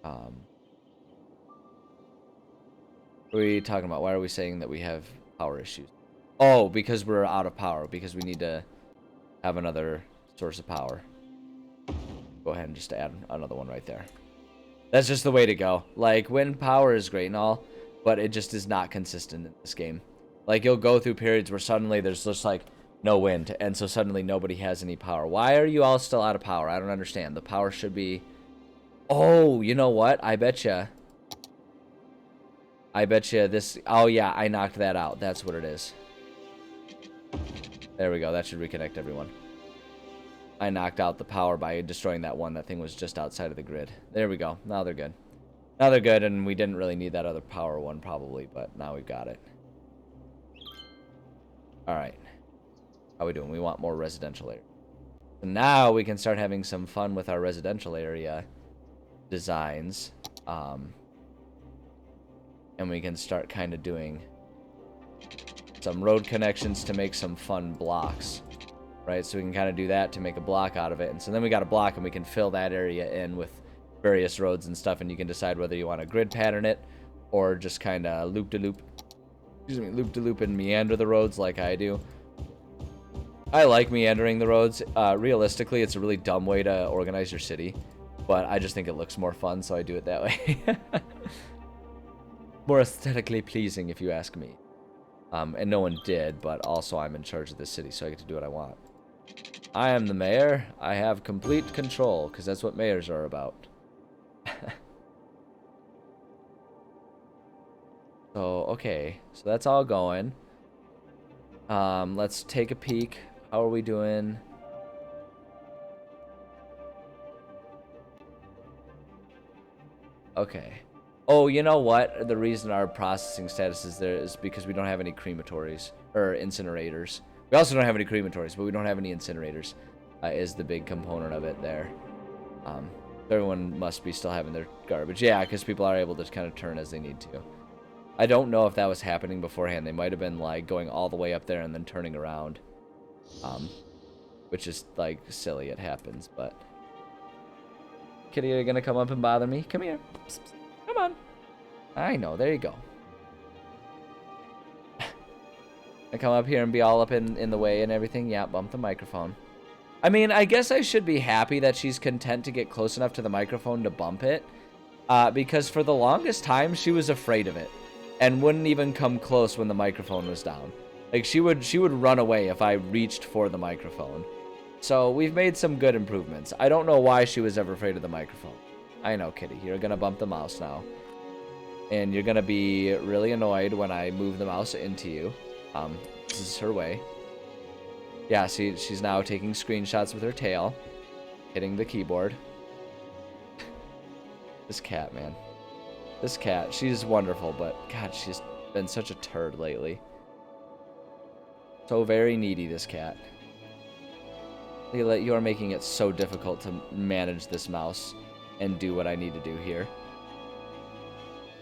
Speaker 1: What are we talking about? Why are we saying that we have power issues? Oh, because we're out of power, because we need to have another source of power. Go ahead and just add another one right there. That's just the way to go. Like, wind power is great and all, but it just is not consistent in this game. Like, you'll go through periods where suddenly there's just like no wind, and so suddenly nobody has any power. Why are you all still out of power? I don't understand. The power should be... Oh, you know what? I betcha this... Oh, yeah, I knocked that out. That's what it is. There we go. That should reconnect everyone. I knocked out the power by destroying that one. That thing was just outside of the grid. There we go. Now they're good. Now they're good, and we didn't really need that other power one probably, but now we've got it. Alright. How we doing? We want more residential area. So now we can start having some fun with our residential area designs. And we can start kind of doing some road connections to make some fun blocks. Right? So we can kind of do that to make a block out of it. And so then we got a block, and we can fill that area in with various roads and stuff, and you can decide whether you want to grid pattern it or just kind of loop-de-loop and meander the roads like I do. I like meandering the roads. Realistically, it's a really dumb way to organize your city, but I just think it looks more fun, so I do it that way. More aesthetically pleasing, if you ask me. And no one did, but also I'm in charge of this city, so I get to do what I want. I am the mayor. I have complete control, because that's what mayors are about. So, okay. So that's all going. Let's take a peek. How are we doing? Okay. Oh, you know what? The reason our processing status is there is because we don't have any crematories or incinerators. We also don't have any crematories, but we don't have any incinerators. Is the big component of it there. Everyone must be still having their garbage. Yeah, because people are able to kind of turn as they need to. I don't know if that was happening beforehand. They might have been like going all the way up there and then turning around. Which is like silly. It happens, but... Kitty, are you gonna come up and bother me? Come here. Psst, psst. Come on. I know. There you go. I come up here and be all up in the way and everything. Yeah, bump the microphone. I mean, I guess I should be happy that she's content to get close enough to the microphone to bump it. Because for the longest time, she was afraid of it. And wouldn't even come close when the microphone was down. Like, she would run away if I reached for the microphone. So, we've made some good improvements. I don't know why she was ever afraid of the microphone. I know, Kitty. You're gonna bump the mouse now. And you're gonna be really annoyed when I move the mouse into you. This is her way. Yeah, see, she's now taking screenshots with her tail. Hitting the keyboard. This cat, man. This cat, she's wonderful, but God, she's been such a turd lately. So very needy, this cat. Leela, you are making it so difficult to manage this mouse and do what I need to do here.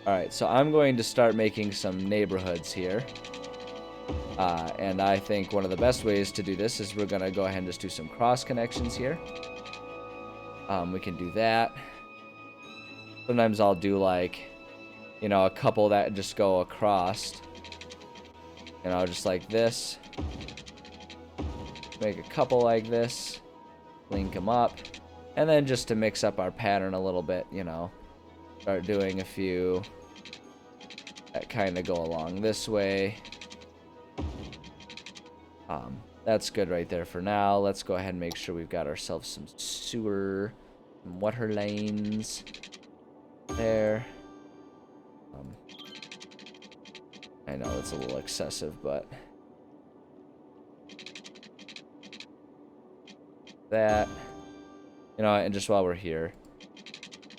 Speaker 1: Alright, so I'm going to start making some neighborhoods here. And I think one of the best ways to do this is we're going to go ahead and just do some cross connections here. We can do that. Sometimes I'll do like, you know, a couple that just go across. You know, just like this. Make a couple like this. Link them up. And then just to mix up our pattern a little bit, you know. Start doing a few that kind of go along this way. That's good right there for now. Let's go ahead and make sure we've got ourselves some sewer, some water lanes there. I know it's a little excessive, but that, you know, and just while we're here,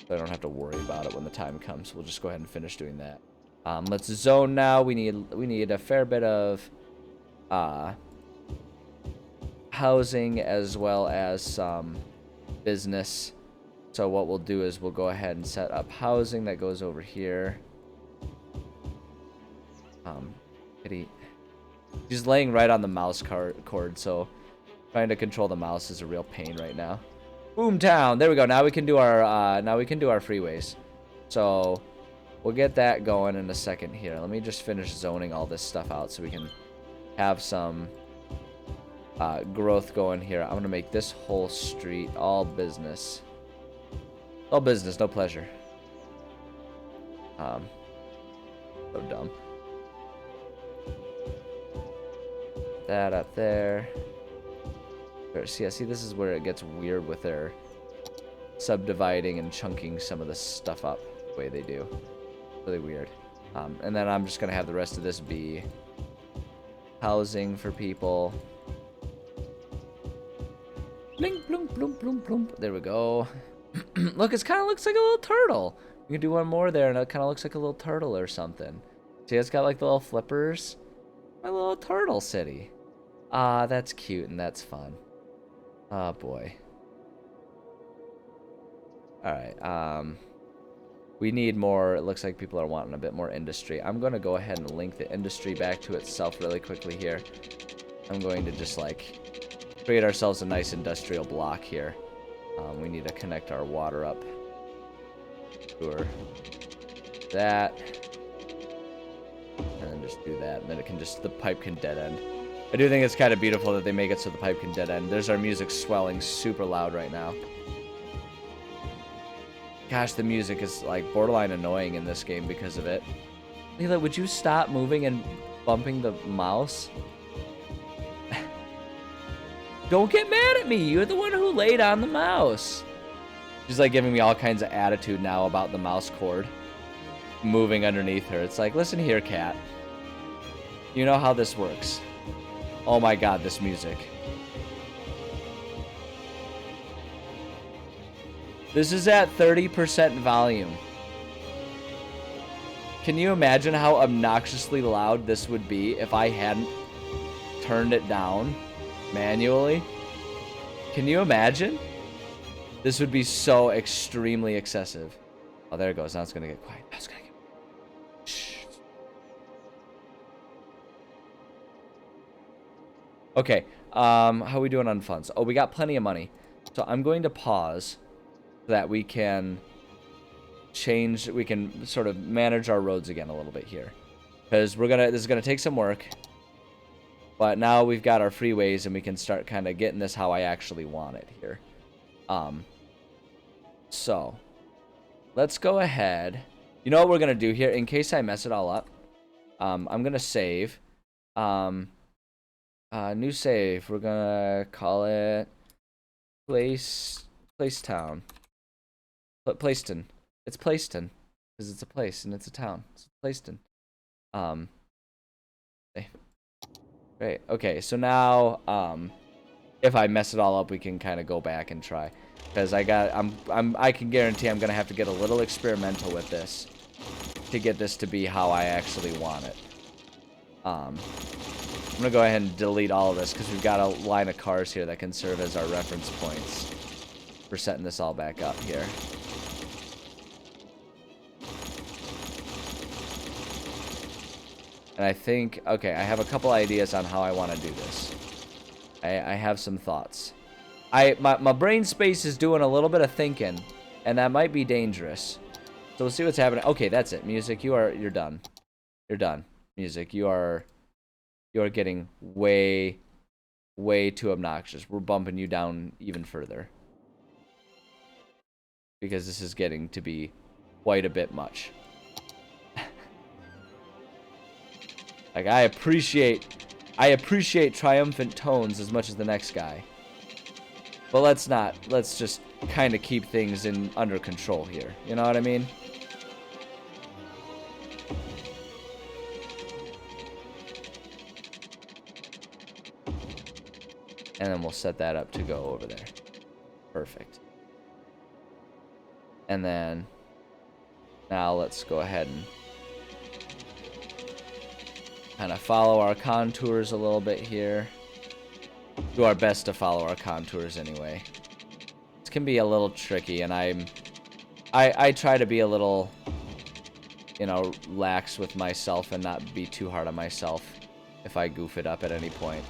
Speaker 1: so I don't have to worry about it when the time comes, we'll just go ahead and finish doing that. Let's zone now. We need a fair bit of housing as well as some business. So what we'll do is we'll go ahead and set up housing that goes over here. Kitty, she's laying right on the mouse cord, so trying to control the mouse is a real pain right now. Boomtown, there we go. Now we can do our freeways. So we'll get that going in a second here. Let me just finish zoning all this stuff out so we can have some growth going here. I'm gonna make this whole street all business. All business, no pleasure. So dumb. That up there. See, this is where it gets weird with their subdividing and chunking some of the stuff up the way they do. Really weird. And then I'm just gonna have the rest of this be housing for people. Blink, blunk, blunk, blunk, blunk. There we go. Look, it kind of looks like a little turtle. We can do one more there, and it kind of looks like a little turtle or something. See, it's got like the little flippers. My little turtle city. Ah, that's cute and that's fun. Oh boy. Alright, we need more. It looks like people are wanting a bit more industry. I'm going to go ahead and link the industry back to itself really quickly here. I'm going to just like create ourselves a nice industrial block here. We need to connect our water up. Sure. That. And then just do that. And then it can just, the pipe can dead end. I do think it's kind of beautiful that they make it so the pipe can dead end. There's our music swelling super loud right now. Gosh, the music is like borderline annoying in this game because of it. Leela, would you stop moving and bumping the mouse? Don't get mad at me. You're the one who laid on the mouse. She's like giving me all kinds of attitude now about the mouse cord moving underneath her. It's like, listen here, cat. You know how this works. Oh my god, this music. This is at 30% volume. Can you imagine how obnoxiously loud this would be if I hadn't turned it down manually? Can you imagine? This would be so extremely excessive. Oh, there it goes. Now it's gonna get quiet. Now it's gonna get... Shh. Okay, how are we doing on funds? Oh, we got plenty of money. So I'm going to pause so that we can change, we can sort of manage our roads again a little bit here. Because this is gonna take some work. But now we've got our freeways, and we can start kind of getting this how I actually want it here. So let's go ahead. You know what we're gonna do here, in case I mess it all up. I'm gonna save. New save. We're gonna call it Placeton. Placeton. It's Placeton because it's a place and it's a town. It's Placeton. Great. Okay, so now if I mess it all up, we can kind of go back and try, because I can guarantee I'm gonna have to get a little experimental with this to get this to be how I actually want it. I'm gonna go ahead and delete all of this because we've got a line of cars here that can serve as our reference points for setting this all back up here. And I think, okay, I have a couple ideas on how I want to do this. I have some thoughts. My brain space is doing a little bit of thinking, and that might be dangerous. So we'll see what's happening. Okay, that's it. Music, you're done. You're done. Music, you're getting way too obnoxious. We're bumping you down even further, because this is getting to be quite a bit much. Like, I appreciate triumphant tones as much as the next guy. But let's just kind of keep things under control here. You know what I mean? And then we'll set that up to go over there. Perfect. And then now let's go ahead and kind of follow our contours a little bit here. Do our best to follow our contours anyway. This can be a little tricky, and I try to be a little, you know, lax with myself and not be too hard on myself if I goof it up at any point.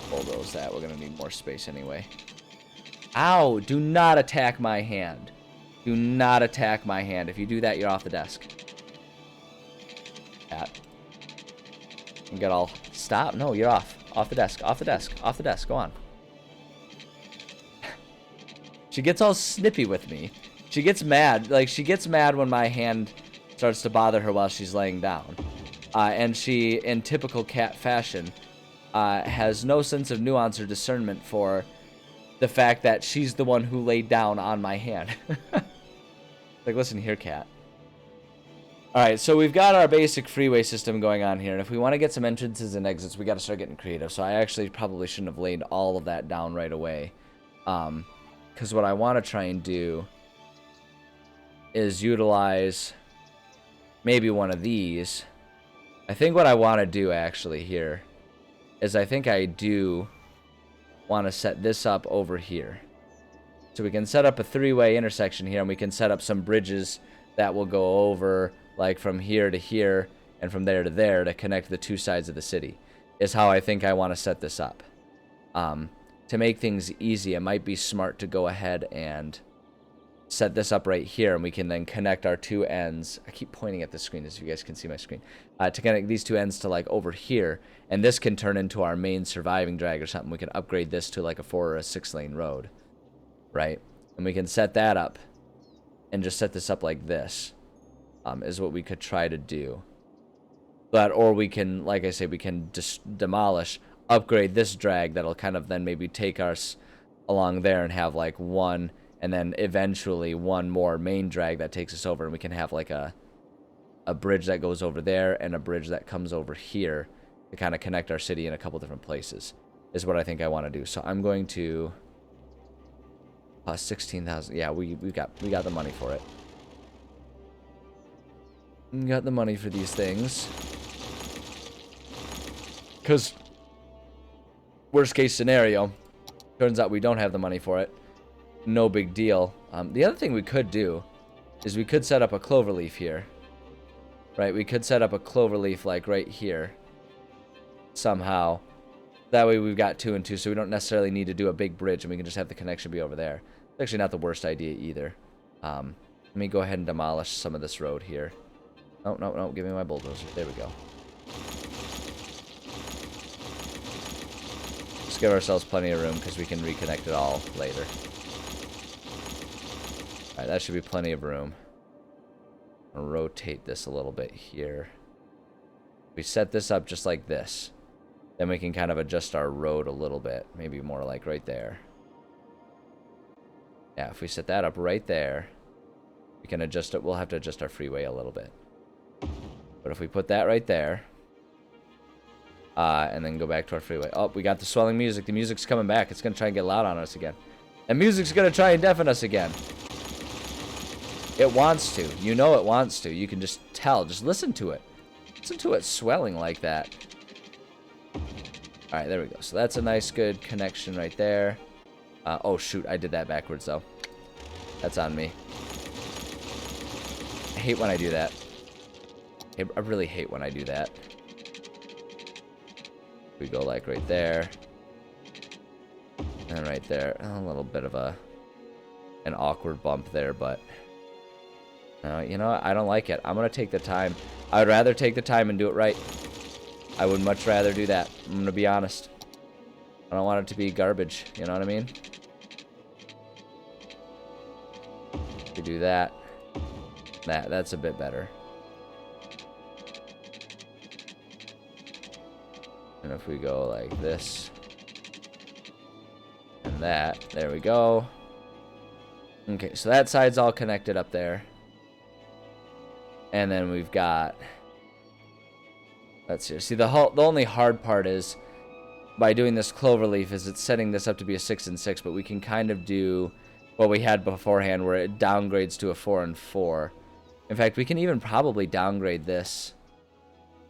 Speaker 1: Bulldoze that. We're gonna need more space anyway. Ow! Do not attack my hand. Do not attack my hand. If you do that, you're off the desk. Cat. You get all... Stop. No, you're off. Off the desk. Off the desk. Off the desk. Go on. She gets all snippy with me. She gets mad. Like, she gets mad when my hand starts to bother her while she's laying down. And she, in typical cat fashion, has no sense of nuance or discernment for the fact that she's the one who laid down on my hand. Like, listen here, cat. Alright, so we've got our basic freeway system going on here, and if we want to get some entrances and exits, we got to start getting creative. So I actually probably shouldn't have laid all of that down right away. Because what I want to try and do is utilize maybe one of these. I think what I want to do actually here is I think I do want to set this up over here. So we can set up a three-way intersection here, and we can set up some bridges that will go over, like, from here to here and from there to there to connect the two sides of the city, is how I think I want to set this up. To make things easy, it might be smart to go ahead and set this up right here, and we can then connect our two ends. I keep pointing at the screen as you guys can see my screen. To connect these two ends to, like, over here, and this can turn into our main surviving drag or something. We can upgrade this to, like, a 4 or a 6-lane road, right? And we can set that up and just set this up like this, is what we could try to do. But, or we can, like I say, we can just demolish, upgrade this drag that'll kind of then maybe take us along there and have, like, one, and then eventually one more main drag that takes us over, and we can have, like, a bridge that goes over there and a bridge that comes over here to kind of connect our city in a couple different places, is what I think I want to do. So I'm going to 16,000. Yeah, we got the money for it. We got the money for these things. Because worst case scenario, turns out we don't have the money for it. No big deal. The other thing we could do is we could set up a cloverleaf here. Right, we could set up a cloverleaf like right here. Somehow. That way we've got 2 and 2, so we don't necessarily need to do a big bridge, and we can just have the connection be over there. It's actually not the worst idea either. Let me go ahead and demolish some of this road here. Oh, no, give me my bulldozer. There we go. Let's give ourselves plenty of room because we can reconnect it all later. Alright, that should be plenty of room. I'll rotate this a little bit here. We set this up just like this. Then we can kind of adjust our road a little bit. Maybe more like right there. Yeah, if we set that up right there, we can adjust it. We'll have to adjust our freeway a little bit. But if we put that right there, and then go back to our freeway. Oh, we got the swelling music. The music's coming back. It's going to try and get loud on us again. And music's going to try and deafen us again. It wants to. You know it wants to. You can just tell. Just listen to it. Listen to it swelling like that. Alright, there we go. So that's a nice, good connection right there. Oh, shoot. I did that backwards, though. That's on me. I hate when I do that. I really hate when I do that. We go like right there. And right there. A little bit of an awkward bump there, but... you know what? I don't like it. I'm going to take the time. I would rather take the time and do it right. I would much rather do that. I'm going to be honest. I don't want it to be garbage. You know what I mean? We do that. That's a bit better. And if we go like this. And that. There we go. Okay, so that side's all connected up there. And then we've got... Let's see. See, the only hard part is... By doing this cloverleaf is it's setting this up to be a 6 and 6. But we can kind of do what we had beforehand where it downgrades to a 4 and 4. In fact, we can even probably downgrade this.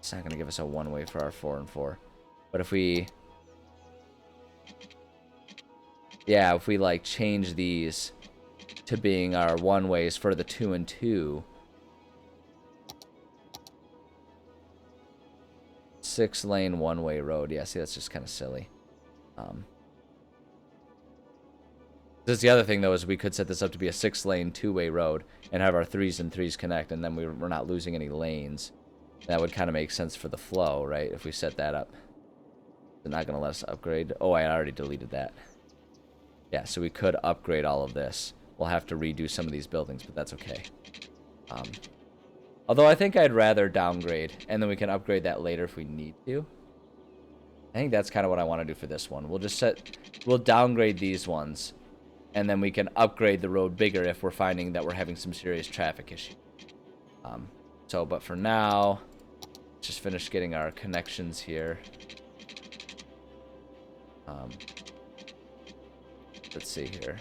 Speaker 1: It's not going to give us a one-way for our 4 and 4. But if we... Yeah, if we like change these to being our one-ways for the 2 and 2... 6-lane one-way road. Yeah, see, that's just kind of silly. This is the other thing, though, is we could set this up to be a 6-lane two-way road and have our 3s and 3s connect, and then we're not losing any lanes. That would kind of make sense for the flow, right? If we set that up. They're not going to let us upgrade. Oh, I already deleted that. Yeah, so we could upgrade all of this. We'll have to redo some of these buildings, but that's okay. Although I think I'd rather downgrade, and then we can upgrade that later if we need to. I think that's kind of what I want to do for this one. We'll downgrade these ones, and then we can upgrade the road bigger if we're finding that we're having some serious traffic issues. But for now, just finish getting our connections here. Let's see here.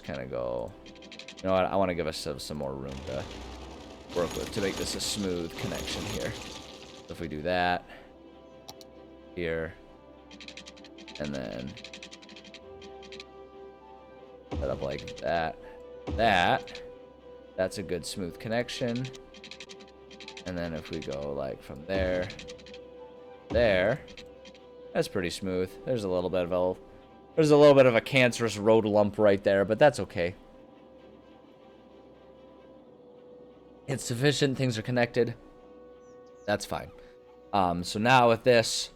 Speaker 1: Kind of go, you know what, I want to give us some more room to work with to make this a smooth connection here. So if we do that here, and then set up like that, that's a good smooth connection. And then if we go like from there, that's pretty smooth. There's a little bit of a cancerous road lump right there, but that's okay. It's sufficient. Things are connected. That's fine. So now with this,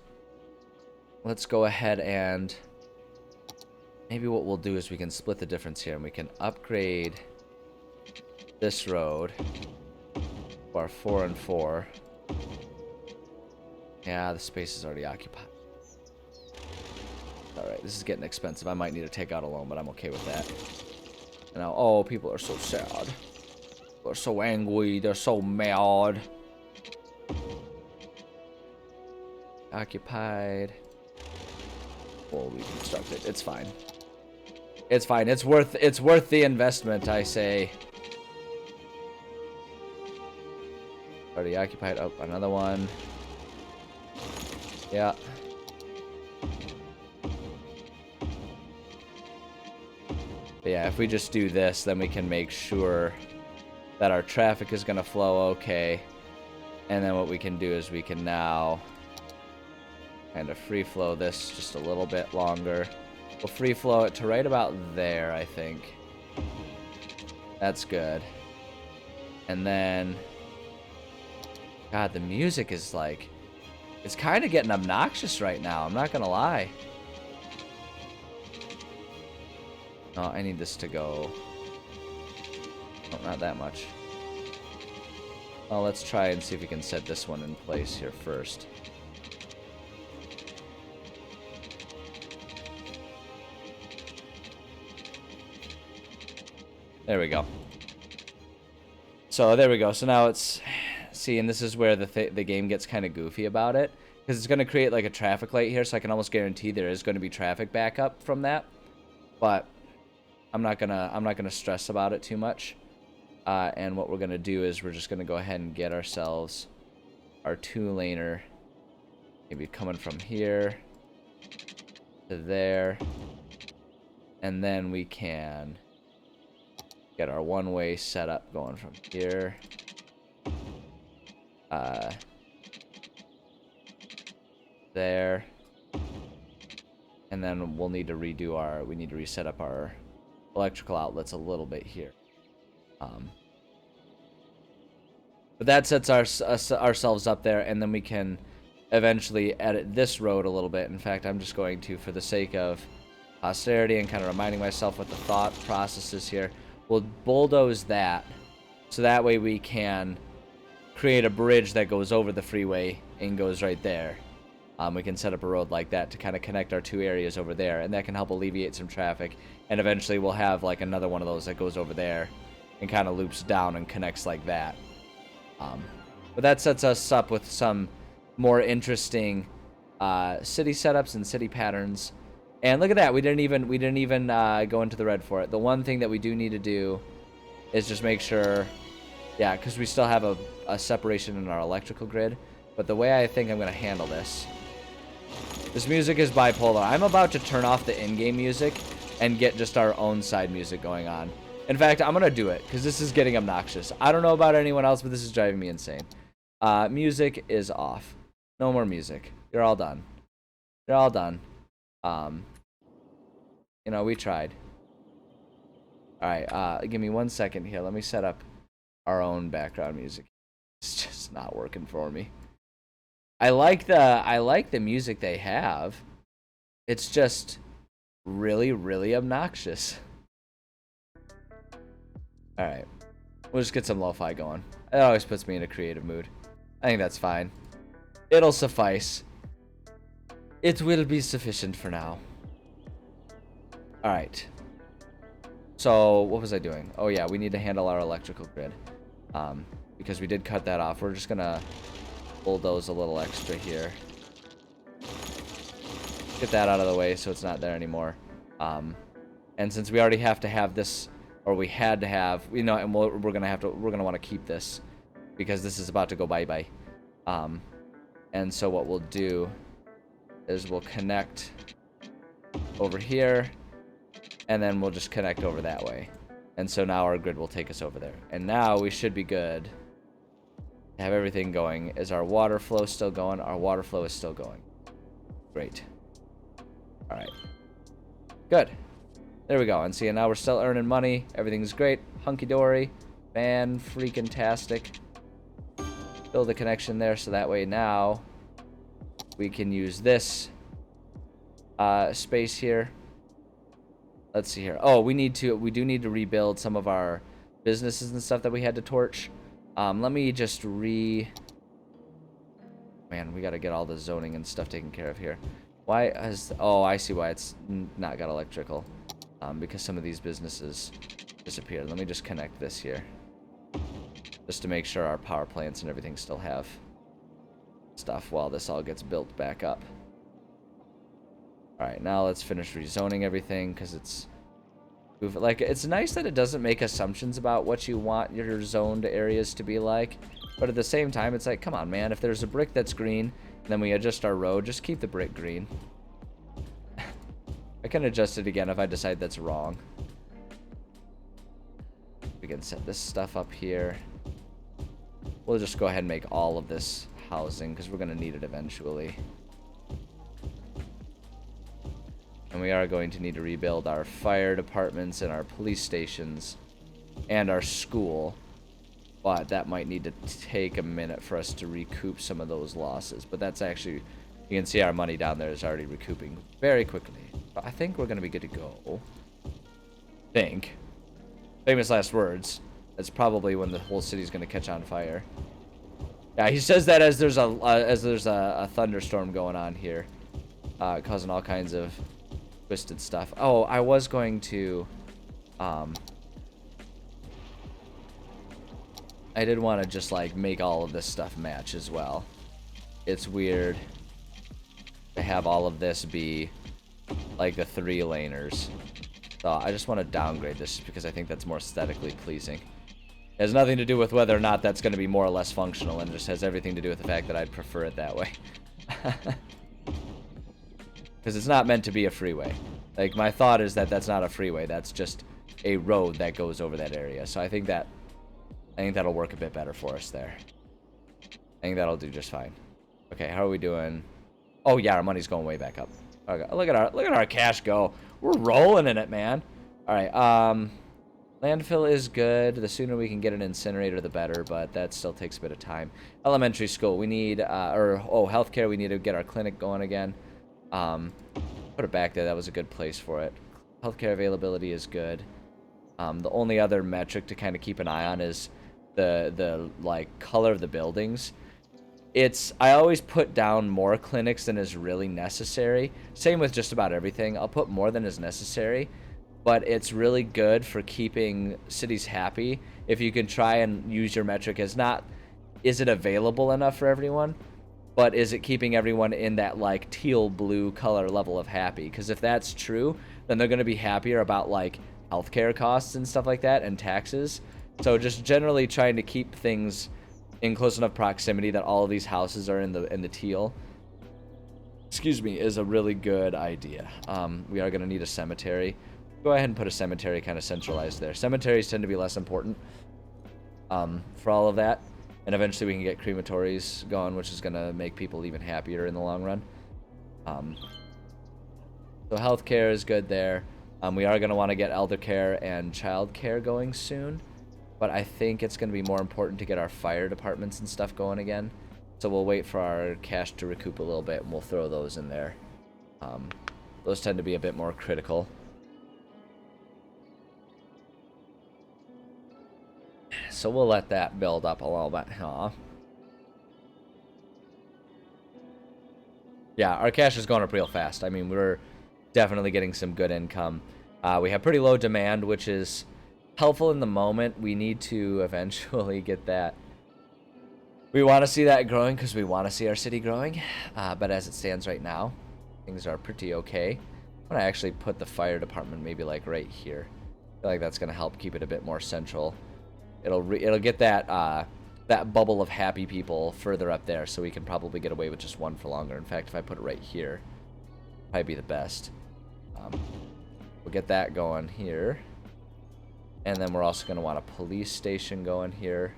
Speaker 1: let's go ahead and maybe what we'll do is we can split the difference here, and we can upgrade this road for our 4 and 4. Yeah, the space is already occupied. Alright, this is getting expensive. I might need to take out a loan, but I'm okay with that. And now, oh, people are so sad. They're so angry. They're so mad. Occupied. We'll reconstruct it. It's fine. It's fine. It's worth the investment, I say. Already occupied. Oh, another one. Yeah. But yeah, if we just do this, then we can make sure that our traffic is going to flow okay. And then what we can do is we can now kind of free flow this just a little bit longer. We'll free flow it to right about there, I think. That's good. And then God, the music is like, it's kind of getting obnoxious right now. I'm not gonna lie. No, I need this to go. Oh, not that much. Well, let's try and see if we can set this one in place here first. There we go. So there we go. So now it's, see, and this is where the game gets kind of goofy about it, because it's going to create like a traffic light here, so I can almost guarantee there is going to be traffic backup from that. But I'm not gonna stress about it too much. And what we're gonna do is we're just gonna go ahead and get ourselves our 2-laner, maybe coming from here to there, and then we can get our one-way setup going from here. There. And then we'll need to we need to reset up our electrical outlets a little bit here. But that sets ourselves up there, and then we can eventually edit this road a little bit. In fact, I'm just going to, for the sake of posterity and kind of reminding myself what the thought process is here, we'll bulldoze that, so that way we can create a bridge that goes over the freeway and goes right there. We can set up a road like that to kind of connect our two areas over there, and that can help alleviate some traffic. And eventually we'll have like another one of those that goes over there and kind of loops down and connects like that. But that sets us up with some more interesting city setups and city patterns. And look at that, we didn't even go into the red for it. The one thing that we do need to do is just make sure, yeah, because we still have a separation in our electrical grid. But the way I think I'm going to handle this music is bipolar. I'm about to turn off the in-game music and get just our own side music going on. In fact, I'm going to do it because this is getting obnoxious. I don't know about anyone else, but this is driving me insane. Music is off. No more music. You're all done. You're all done. You know, we tried. Alright, give me 1 second here. Let me set up our own background music. It's just not working for me. I like the music they have. It's just really, really obnoxious. Alright. We'll just get some lo-fi going. It always puts me in a creative mood. I think that's fine. It'll suffice. It will be sufficient for now. Alright. So, what was I doing? Oh yeah, we need to handle our electrical grid. Because we did cut that off. We're just gonna bulldoze a little extra here. Get that out of the way so it's not there anymore. And since we already have to have this, or we had to have, you know, and we're gonna want to keep this because this is about to go bye-bye. And so what we'll do is we'll connect over here, and then we'll just connect over that way. And so now our grid will take us over there. And now we should be good to have everything going. Is our water flow still going? Our water flow is still going. Great. Alright. Good. There we go. And see, now we're still earning money. Everything's great. Hunky-dory. Fan-freaking-tastic. Build a connection there so that way now we can use this space here. Let's see here. Oh, we do need to rebuild some of our businesses and stuff that we had to torch. Let me just Man, we gotta get all the zoning and stuff taken care of here. Why has... Oh, I see why it's not got electrical. Because some of these businesses disappeared. Let me just connect this here. Just to make sure our power plants and everything still have stuff while this all gets built back up. Alright, now let's finish rezoning everything, because it's... Like, it's nice that it doesn't make assumptions about what you want your zoned areas to be like. But at the same time, it's like, come on, man. If there's a brick that's green, and then we adjust our road, just keep the brick green. I can adjust it again if I decide that's wrong. We can set this stuff up here. We'll just go ahead and make all of this housing, because we're going to need it eventually. And we are going to need to rebuild our fire departments and our police stations and our school. but that might need to take a minute for us to recoup some of those losses. But that's actually, you can see our money down there is already recouping very quickly. But I think we're going to be good to go. Think. Famous last words. That's probably when the whole city's going to catch on fire. Yeah, he says that as there's a thunderstorm going on here, causing all kinds of twisted stuff. Oh, I was going to, I did want to just like make all of this stuff match as well. It's weird to have all of this be like the 3-laners. So I just want to downgrade this because I think that's more aesthetically pleasing. It has nothing to do with whether or not that's going to be more or less functional, and it just has everything to do with the fact that I'd prefer it that way. Because it's not meant to be a freeway. Like, my thought is that that's not a freeway. That's just a road that goes over that area. So I think that'll work a bit better for us there. I think that'll do just fine. Okay, how are we doing? Oh yeah, our money's going way back up. Okay, look at our cash go. We're rolling in it, man. All right, landfill is good. The sooner we can get an incinerator, the better, but that still takes a bit of time. Elementary school, we need, healthcare, we need to get our clinic going again. Put it back there, that was a good place for it. Healthcare availability is good. The only other metric to kind of keep an eye on is the like color of the buildings. I always put down more clinics than is really necessary. Same with just about everything. I'll put more than is necessary, but it's really good for keeping cities happy if you can try and use your metric as not, is it available enough for everyone, but is it keeping everyone in that like teal blue color level of happy? Because if that's true, then they're going to be happier about like healthcare costs and stuff like that and taxes. So just generally trying to keep things in close enough proximity that all of these houses are in the teal, excuse me, is a really good idea. We are going to need a cemetery. Go ahead and put a cemetery kind of centralized there. Cemeteries tend to be less important for all of that, and eventually we can get crematories going, which is going to make people even happier in the long run. So healthcare is good there. We are going to want to get elder care and child care going soon, but I think it's going to be more important to get our fire departments and stuff going again. So we'll wait for our cash to recoup a little bit, and we'll throw those in there. Those tend to be a bit more critical. So we'll let that build up a little bit, huh? Yeah, our cash is going up real fast. I mean, we're definitely getting some good income. We have pretty low demand, which is helpful in the moment. We need to eventually get that. We want to see that growing because we want to see our city growing. But as it stands right now, things are pretty okay. I'm going to actually put the fire department maybe like right here. I feel like that's going to help keep it a bit more central. It'll get that that bubble of happy people further up there, so we can probably get away with just one for longer. In fact, if I put it right here, probably be the best. We'll get that going here. And then we're also going to want a police station going here.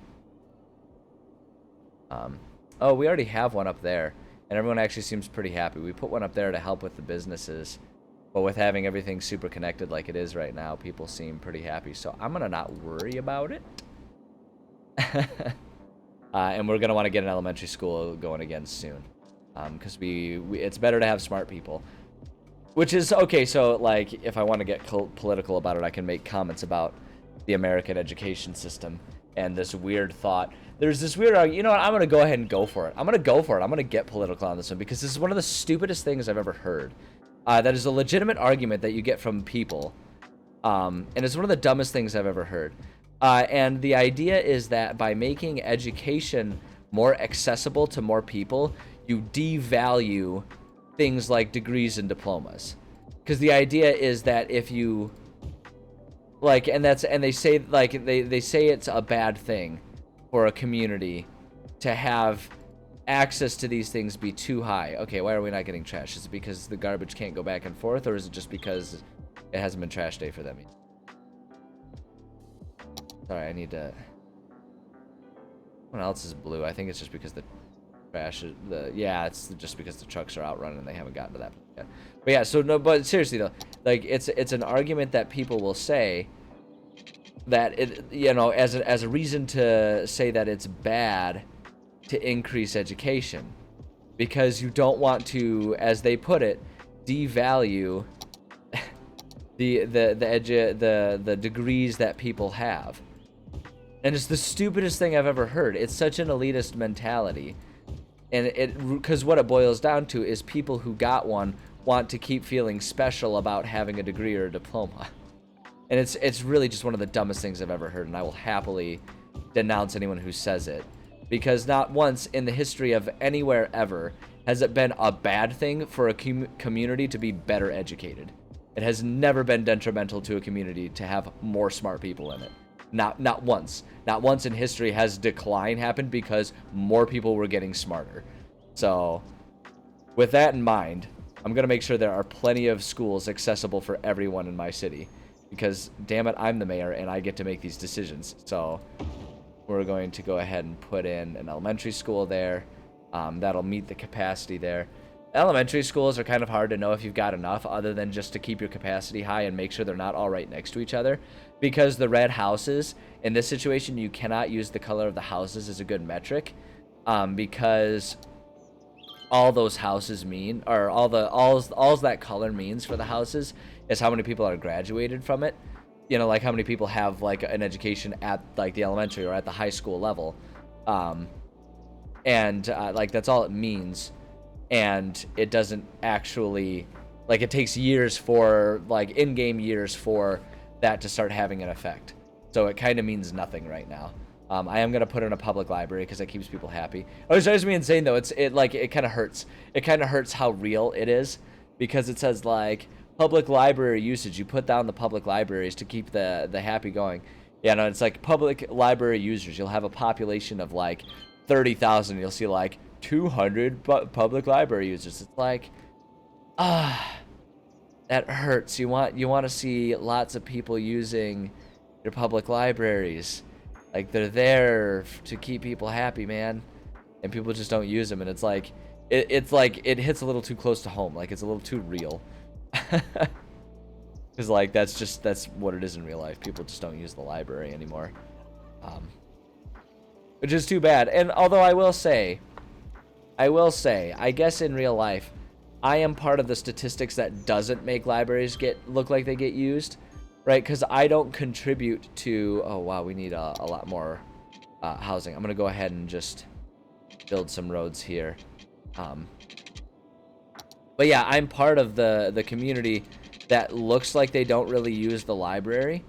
Speaker 1: Oh, we already have one up there, and everyone actually seems pretty happy. We put one up there to help with the businesses, but with having everything super connected like it is right now, people seem pretty happy. So I'm going to not worry about it. And we're going to want to get an elementary school going again soon, because it's better to have smart people. Which is, okay, so, like, if I want to get political about it, I can make comments about the American education system and this weird thought. There's this weird, you know what, I'm going to go ahead and go for it. I'm going to get political on this one, because this is one of the stupidest things I've ever heard. That is a legitimate argument that you get from people, and it's one of the dumbest things I've ever heard. And the idea is that by making education more accessible to more people, you devalue things like degrees and diplomas. Because the idea is that if you, like, and they say, like, they say it's a bad thing for a community to have access to these things be too high. Okay, why are we not getting trash? Is it because the garbage can't go back and forth, or is it just because it hasn't been trash day for them yet? Sorry, I need to... What else is blue? I think it's just because the trash is... Yeah, it's just because the trucks are out running and they haven't gotten to that point yet. But yeah, so no, but seriously though, like, it's an argument that people will say, that it, you know, as a reason to say that it's bad to increase education, because you don't want to, as they put it, devalue the degrees that people have. And it's the stupidest thing I've ever heard. It's such an elitist mentality. And because what it boils down to is people who got one want to keep feeling special about having a degree or a diploma. And it's really just one of the dumbest things I've ever heard, and I will happily denounce anyone who says it. Because not once in the history of anywhere ever has it been a bad thing for a community to be better educated. It has never been detrimental to a community to have more smart people in it. Not once. Not once in history has decline happened because more people were getting smarter. So, with that in mind, I'm going to make sure there are plenty of schools accessible for everyone in my city. Because, damn it, I'm the mayor and I get to make these decisions. So, we're going to go ahead and put in an elementary school there. That'll meet the capacity there. Elementary schools are kind of hard to know if you've got enough, other than just to keep your capacity high and make sure they're not all right next to each other. Because the red houses, in this situation, you cannot use the color of the houses as a good metric. Because all those houses mean, or all that color means for the houses is how many people are graduated from it. You know, like how many people have like an education at like the elementary or at the high school level. Like that's all it means. And it doesn't actually, like, it takes years for, like, in-game years for that to start having an effect. So it kind of means nothing right now. I am going to put in a public library because it keeps people happy. Oh, it drives me insane, though. It kind of hurts. It kind of hurts how real it is, because it says, like, public library usage. You put down the public libraries to keep the happy going. Yeah, no, it's like public library users. You'll have a population of, like, 30,000. You'll see, like, 200 public library users. It's like, that hurts. You want to see lots of people using your public libraries. Like, they're there to keep people happy, man. And people just don't use them, and it's like it's like it hits a little too close to home. Like, it's a little too real. Cuz like that's what it is in real life. People just don't use the library anymore. Which is too bad. And although I will say, I guess in real life, I am part of the statistics that doesn't make libraries look like they get used, right? Because I don't contribute to... Oh, wow, we need a lot more housing. I'm going to go ahead and just build some roads here. But yeah, I'm part of the community that looks like they don't really use the library.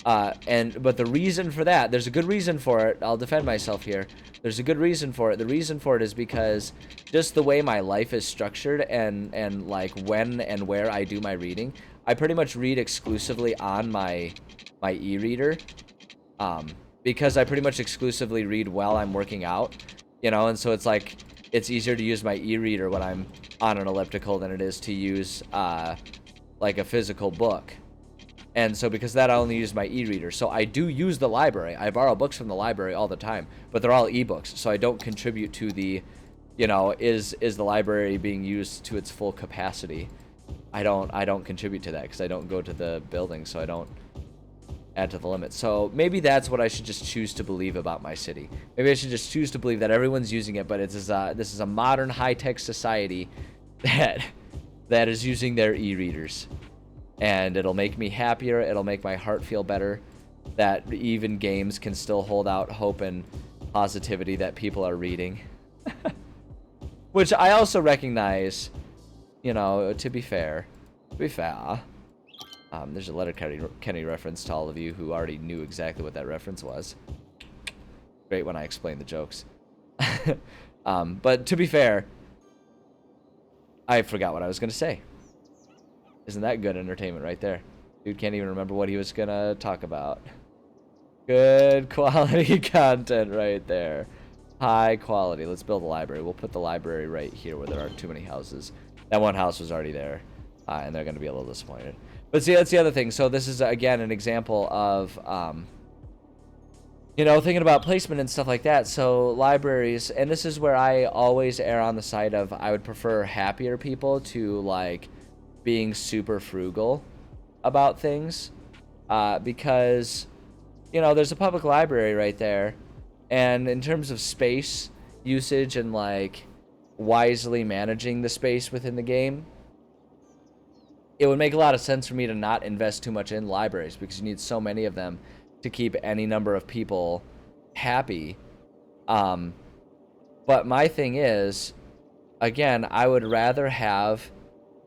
Speaker 1: But the reason for that, there's a good reason for it. I'll defend myself here. There's a good reason for it. The reason for it is because just the way my life is structured and like when and where I do my reading, I pretty much read exclusively on my e-reader. Because I pretty much exclusively read while I'm working out, you know, and so it's like it's easier to use my e-reader when I'm on an elliptical than it is to use like a physical book. And so because of that, I only use my e-reader. So I do use the library. I borrow books from the library all the time, but they're all ebooks. So I don't contribute to the, you know, is the library being used to its full capacity? I don't contribute to that because I don't go to the building, so I don't add to the limit. So maybe that's what I should just choose to believe about my city. Maybe I should just choose to believe that everyone's using it, but this is a modern high-tech society that is using their e-readers. And it'll make me happier, it'll make my heart feel better, that even games can still hold out hope and positivity that people are reading. Which I also recognize, you know, to be fair. There's a Letterkenny reference to all of you who already knew exactly what that reference was. Great when I explain the jokes. But to be fair, I forgot what I was going to say. Isn't that good entertainment right there? Dude can't even remember what he was going to talk about. Good quality content right there. High quality. Let's build a library. We'll put the library right here where there aren't too many houses. That one house was already there, and they're going to be a little disappointed. But see, that's the other thing. So this is, again, an example of, you know, thinking about placement and stuff like that. So libraries, and this is where I always err on the side of I would prefer happier people to, like, being super frugal about things, because you know, there's a public library right there. And in terms of space usage and like wisely managing the space within the game, it would make a lot of sense for me to not invest too much in libraries because you need so many of them to keep any number of people happy. But my thing is, again, I would rather have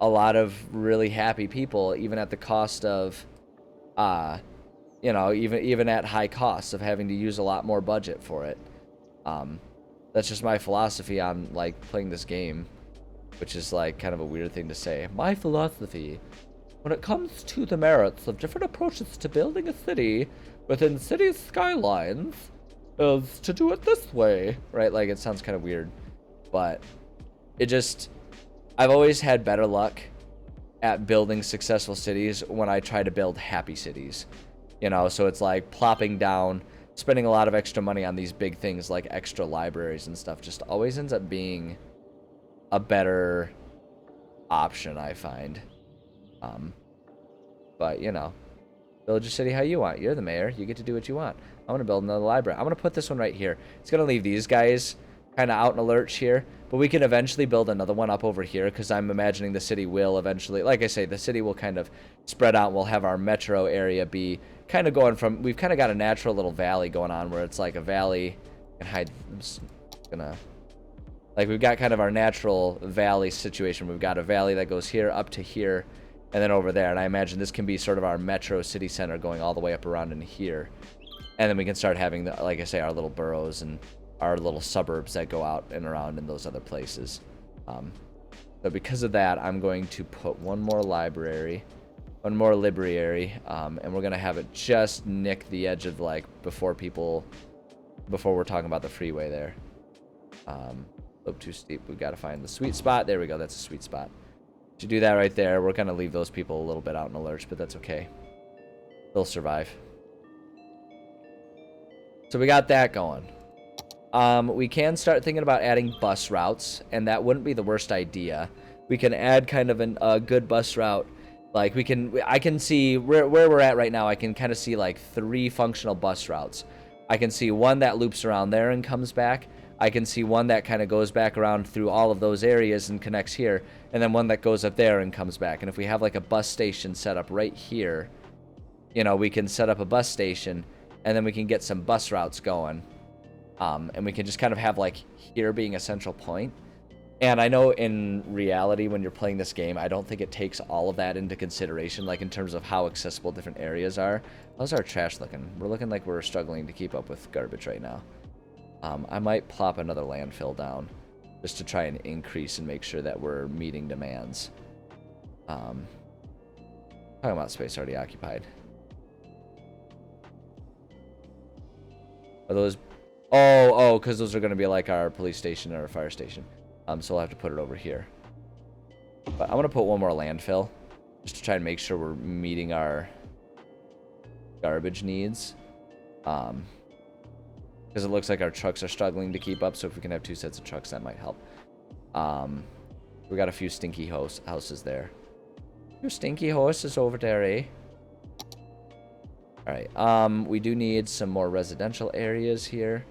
Speaker 1: a lot of really happy people, even at the cost of, you know, even at high costs of having to use a lot more budget for it. That's just my philosophy on like playing this game, which is like kind of a weird thing to say. My philosophy, when it comes to the merits of different approaches to building a city within city skylines, is to do it this way, right? Like it sounds kind of weird, but it just, I've always had better luck at building successful cities when I try to build happy cities, you know? So it's like plopping down, spending a lot of extra money on these big things like extra libraries and stuff just always ends up being a better option, I find. But you know, build your city how you want. You're the mayor. You get to do what you want. I'm gonna build another library. I'm gonna put this one right here. It's gonna leave these guys kind of out in a lurch here, but we can eventually build another one up over here because I'm imagining the city will eventually, like I say, the city will kind of spread out. We'll have our metro area be kind of going from, we've kind of got a natural little valley going on where it's like a valley and hide. I'm just gonna, like, we've got kind of our natural valley situation. We've got a valley that goes here up to here and then over there, and I imagine this can be sort of our metro city center going all the way up around in here, and then we can start having the, like I say, our little boroughs and our little suburbs that go out and around in those other places. So because of that, I'm going to put one more library, and we're going to have it just nick the edge of, like, before we're talking about the freeway there. Slope too steep. We've got to find the sweet spot. There we go. That's a sweet spot. To do that right there, we're going to leave those people a little bit out in a lurch, but that's okay. They'll survive. So we got that going. We can start thinking about adding bus routes, and that wouldn't be the worst idea. We can add kind of a good bus route. Like I can see where we're at right now. I can kind of see like 3 functional bus routes. I can see one that loops around there and comes back. I can see one that kind of goes back around through all of those areas and connects here, and then one that goes up there and comes back. And if we have like a bus station set up right here, you know, we can set up a bus station, and then we can get some bus routes going. And we can just kind of have like here being a central point. And I know in reality when you're playing this game, I don't think it takes all of that into consideration, like in terms of how accessible different areas are. How's our trash looking? We're looking like we're struggling to keep up with garbage right now. I might plop another landfill down just to try and increase and make sure that we're meeting demands. Talking about space already occupied. Are those... Oh, because those are going to be like our police station or our fire station. So we'll have to put it over here. But I'm going to put one more landfill just to try and make sure we're meeting our garbage needs. Because it looks like our trucks are struggling to keep up, so if we can have 2 sets of trucks, that might help. We got a few stinky houses there. Your stinky horses over there, eh? Alright, we do need some more residential areas here.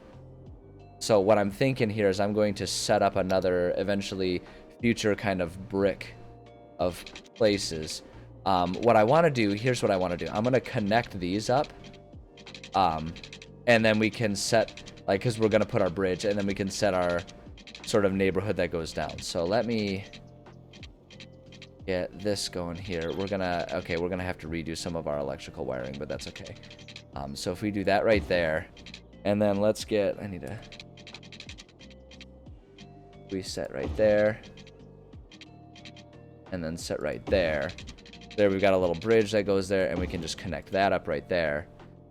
Speaker 1: So what I'm thinking here is I'm going to set up another, eventually, future kind of brick of places. What I want to do, here's what I want to do. I'm going to connect these up. And then we can set, like, because we're going to put our bridge, and then we can set our sort of neighborhood that goes down. So let me get this going here. We're going to have to redo some of our electrical wiring, but that's okay. So if we do that right there, and then let's get, we set right there, and then set right there. There we've got a little bridge that goes there, and we can just connect that up right there.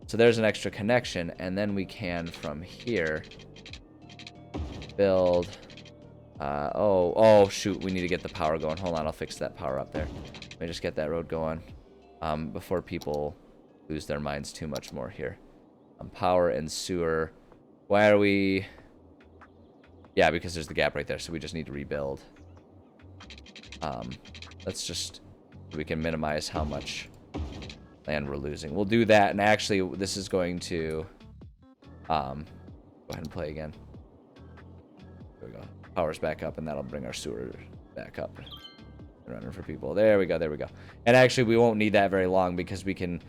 Speaker 1: So there's an extra connection, and then we can, from here, build... oh, shoot, we need to get the power going. Hold on, I'll fix that power up there. Let me just get that road going before people lose their minds too much more here. Power and sewer. Why are we... Yeah, because there's the gap right there, so we just need to rebuild. Let's just... We can minimize how much land we're losing. We'll do that, and actually, this is going to go ahead and play again. There we go. Power's back up, and that'll bring our sewer back up. Running for people. There we go. There we go. And actually, we won't need that very long because we can,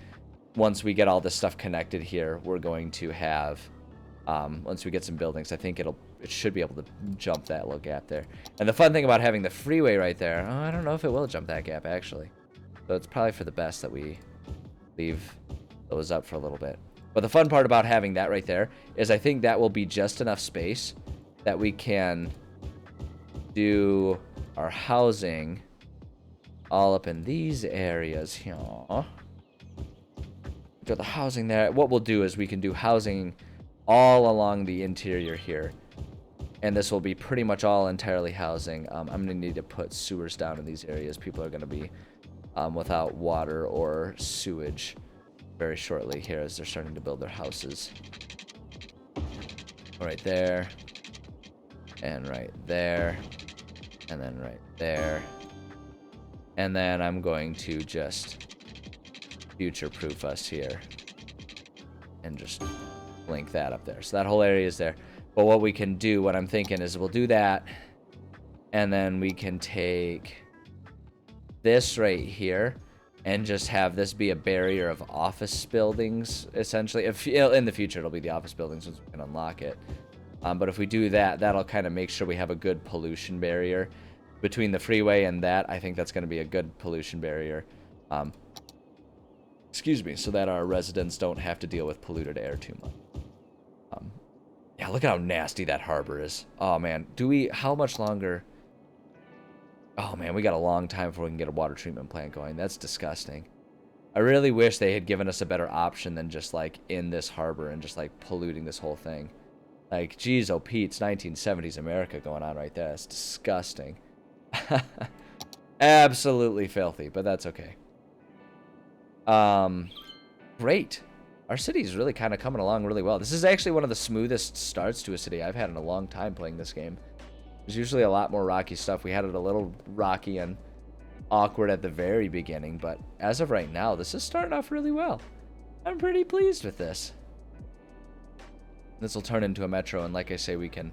Speaker 1: once we get all this stuff connected here, we're going to have, once we get some buildings, I think it should be able to jump that little gap there. And the fun thing about having the freeway right there, I don't know if it will jump that gap actually. So it's probably for the best that we leave those up for a little bit. But the fun part about having that right there is I think that will be just enough space that we can do our housing all up in these areas here. Do the housing there. What we'll do is we can do housing all along the interior here. And this will be pretty much all entirely housing. I'm going to need to put sewers down in these areas. People are going to be without water or sewage very shortly here as they're starting to build their houses. Right there. And right there. And then right there. And then I'm going to just future-proof us here. And just link that up there. So that whole area is there. But what we can do, what I'm thinking is we'll do that. And then we can take this right here and just have this be a barrier of office buildings, essentially. If in the future, it'll be the office buildings once we can unlock it. But if we do that, that'll kind of make sure we have a good pollution barrier. Between the freeway and that, I think that's going to be a good pollution barrier. Excuse me, so that our residents don't have to deal with polluted air too much. Yeah, look at how nasty that harbor is. Oh, man. How much longer? Oh, man, we got a long time before we can get a water treatment plant going. That's disgusting. I really wish they had given us a better option than just, like, in this harbor and just, like, polluting this whole thing. Like, geez, oh, Pete, it's 1970s America going on right there. It's disgusting. Absolutely filthy, but that's okay. Great. Our city is really kind of coming along really well. This is actually one of the smoothest starts to a city I've had in a long time playing this game. There's usually a lot more rocky stuff. We had it a little rocky and awkward at the very beginning, but as of right now, this is starting off really well. I'm pretty pleased with this. This will turn into a metro, and like I say, we can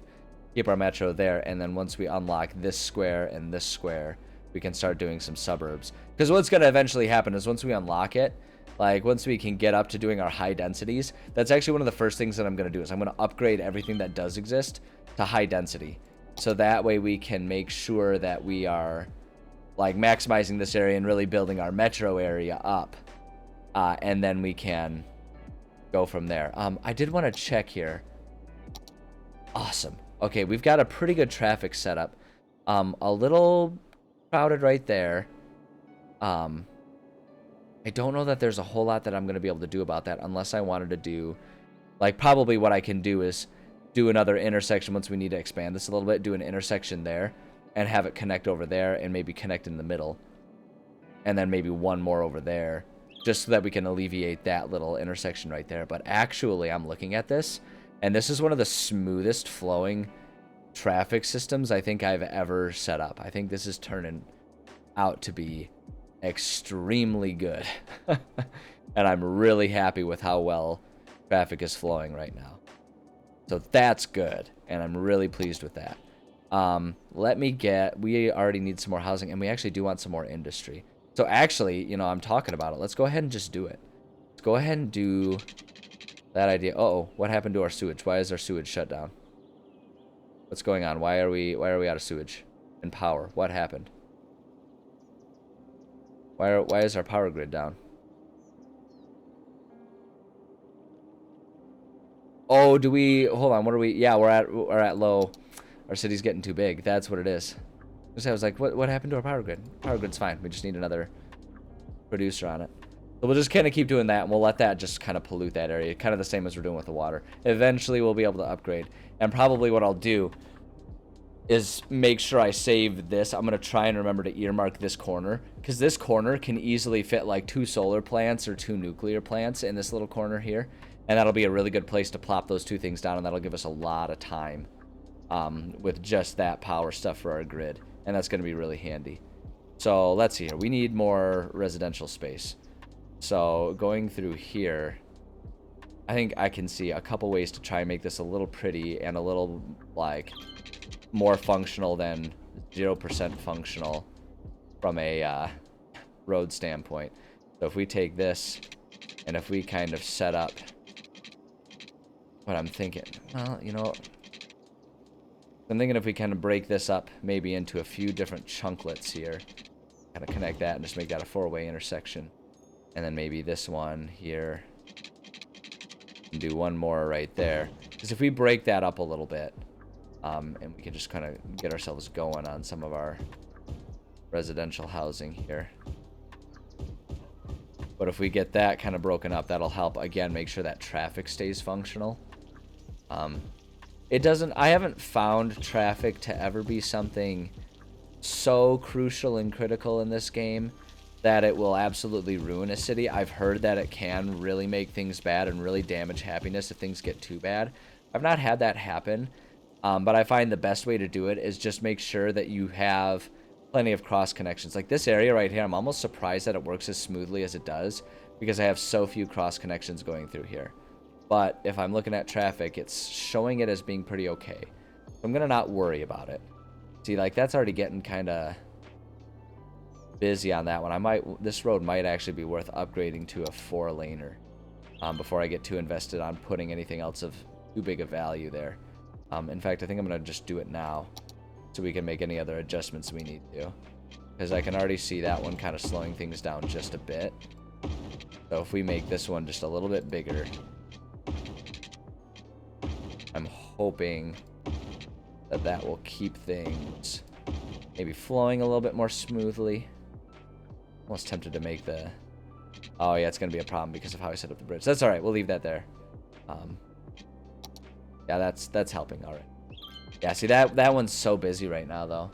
Speaker 1: keep our metro there, and then once we unlock this square and this square, we can start doing some suburbs. Because what's going to eventually happen is once we unlock it, like once we can get up to doing our high densities, that's actually one of the first things that I'm going to do is I'm going to upgrade everything that does exist to high density. So that way we can make sure that we are like maximizing this area and really building our metro area up. And then we can go from there. I did want to check here. Awesome. Okay, we've got a pretty good traffic setup. A little crowded right there. I don't know that there's a whole lot that I'm going to be able to do about that unless I wanted to do, like, probably what I can do is do another intersection once we need to expand this a little bit, do an intersection there and have it connect over there and maybe connect in the middle. And then maybe one more over there just so that we can alleviate that little intersection right there. But actually, I'm looking at this, and this is one of the smoothest flowing traffic systems I think I've ever set up. I think this is turning out to be extremely good. And I'm really happy with how well traffic is flowing right now. So that's good, and I'm really pleased with that. We already need some more housing, and we actually do want some more industry. So actually, you know, I'm talking about it. Let's go ahead and just do it. Let's go ahead and do that idea. Uh-oh, what happened to our sewage? Why is our sewage shut down? What's going on? Why are we out of sewage and power? What happened? Why is our power grid down? Oh, hold on, what are we? Yeah, we're at low. Our city's getting too big. That's what it is. I was like, what happened to our power grid? Power grid's fine. We just need another producer on it. So we'll just kind of keep doing that, and we'll let that just kind of pollute that area. Kind of the same as we're doing with the water. Eventually, we'll be able to upgrade. And probably what I'll do is make sure I save this. I'm going to try and remember to earmark this corner, because this corner can easily fit like 2 solar plants or 2 nuclear plants in this little corner here. And that'll be a really good place to plop those 2 things down, and that'll give us a lot of time with just that power stuff for our grid. And that's going to be really handy. So let's see here. We need more residential space. So going through here, I think I can see a couple ways to try and make this a little pretty and a little, like, more functional than 0% functional from a road standpoint. So if we take this, and if we kind of set up what I'm thinking, well, you know, I'm thinking if we kind of break this up maybe into a few different chunklets here, kind of connect that and just make that a 4-way intersection. And then maybe this one here, and do one more right there. Because if we break that up a little bit, and we can just kind of get ourselves going on some of our residential housing here. But if we get that kind of broken up, that'll help, again, make sure that traffic stays functional. It doesn't, I haven't found traffic to ever be something so crucial and critical in this game that it will absolutely ruin a city. I've heard that it can really make things bad and really damage happiness if things get too bad. I've not had that happen, but I find the best way to do it is just make sure that you have plenty of cross connections. Like this area right here, I'm almost surprised that it works as smoothly as it does because I have so few cross connections going through here. But if I'm looking at traffic, it's showing it as being pretty okay. So I'm gonna not worry about it. See, like that's already getting kind of busy on that one. This road might actually be worth upgrading to a 4-laner before I get too invested on putting anything else of too big a value there. In fact, I think I'm gonna just do it now so we can make any other adjustments we need to, because I can already see that one kind of slowing things down just a bit. So if we make this one just a little bit bigger, I'm hoping that that will keep things maybe flowing a little bit more smoothly. Almost tempted to make the... Oh yeah, it's going to be a problem because of how I set up the bridge. That's alright, we'll leave that there. Yeah, that's helping, alright. Yeah, see, that one's so busy right now, though.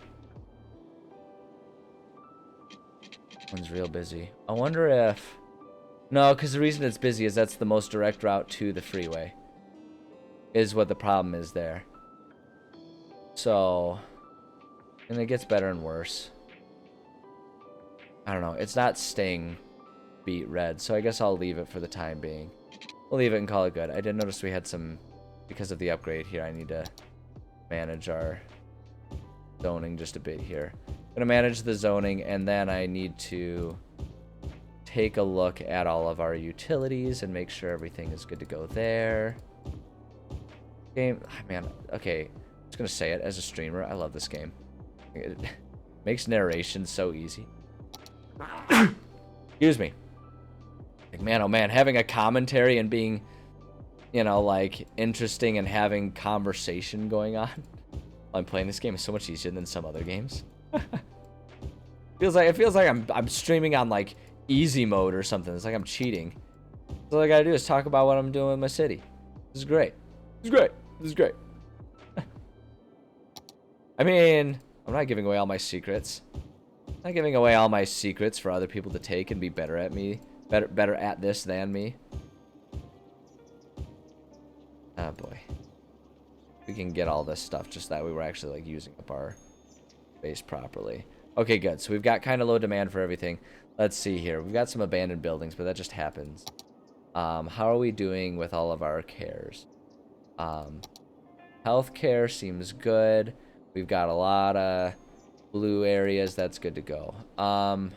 Speaker 1: One's real busy. I wonder if... No, because the reason it's busy is that's the most direct route to the freeway. Is what the problem is there. So... And it gets better and worse. I don't know. It's not staying beat red, so I guess I'll leave it for the time being. We'll leave it and call it good. I did notice we had some... Because of the upgrade here, I need to manage our zoning just a bit here. I'm going to manage the zoning, and then I need to take a look at all of our utilities and make sure everything is good to go there. Game... Man, okay. I'm just going to say it. As a streamer, I love this game. It makes narration so easy. Excuse me. Like, man, oh man, having a commentary and being, you know, like, interesting and having conversation going on while I'm playing this game is so much easier than some other games. It feels like I'm streaming on, like, easy mode or something. It's like I'm cheating. So all I gotta do is talk about what I'm doing with my city. This is great. This is great. This is great. I mean, I'm not giving away all my secrets. I'm not giving away all my secrets for other people to take and be better at me. Better at this than me. Oh boy. We can get all this stuff just that way we're actually like using up our space properly. Okay, good. So we've got kind of low demand for everything. Let's see here. We've got some abandoned buildings, but that just happens. How are we doing with all of our cares? Healthcare seems good. We've got a lot of blue areas. That's good to go. Our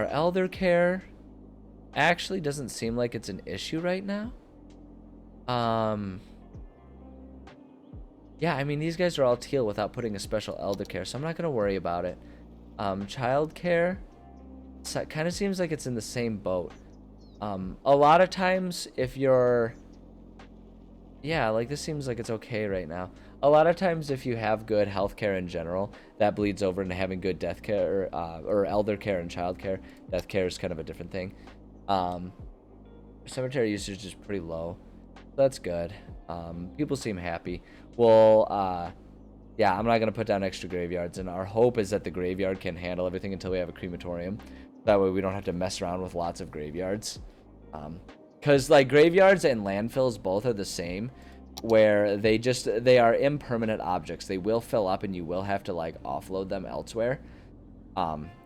Speaker 1: elder care actually doesn't seem like it's an issue right now. Yeah, I mean, these guys are all teal without putting a special elder care, so I'm not going to worry about it. Child care, so it kind of seems like it's in the same boat. A lot of times, if you're... Yeah, like, this seems like it's okay right now. A lot of times, if you have good health care in general, that bleeds over into having good death care, or elder care and child care. Death care is kind of a different thing. Cemetery usage is pretty low. That's good. People seem happy. Well, yeah, I'm not going to put down extra graveyards, and our hope is that the graveyard can handle everything until we have a crematorium. That way we don't have to mess around with lots of graveyards. Because, like, graveyards and landfills both are the same, where they are impermanent objects. They will fill up, and you will have to, like, offload them elsewhere.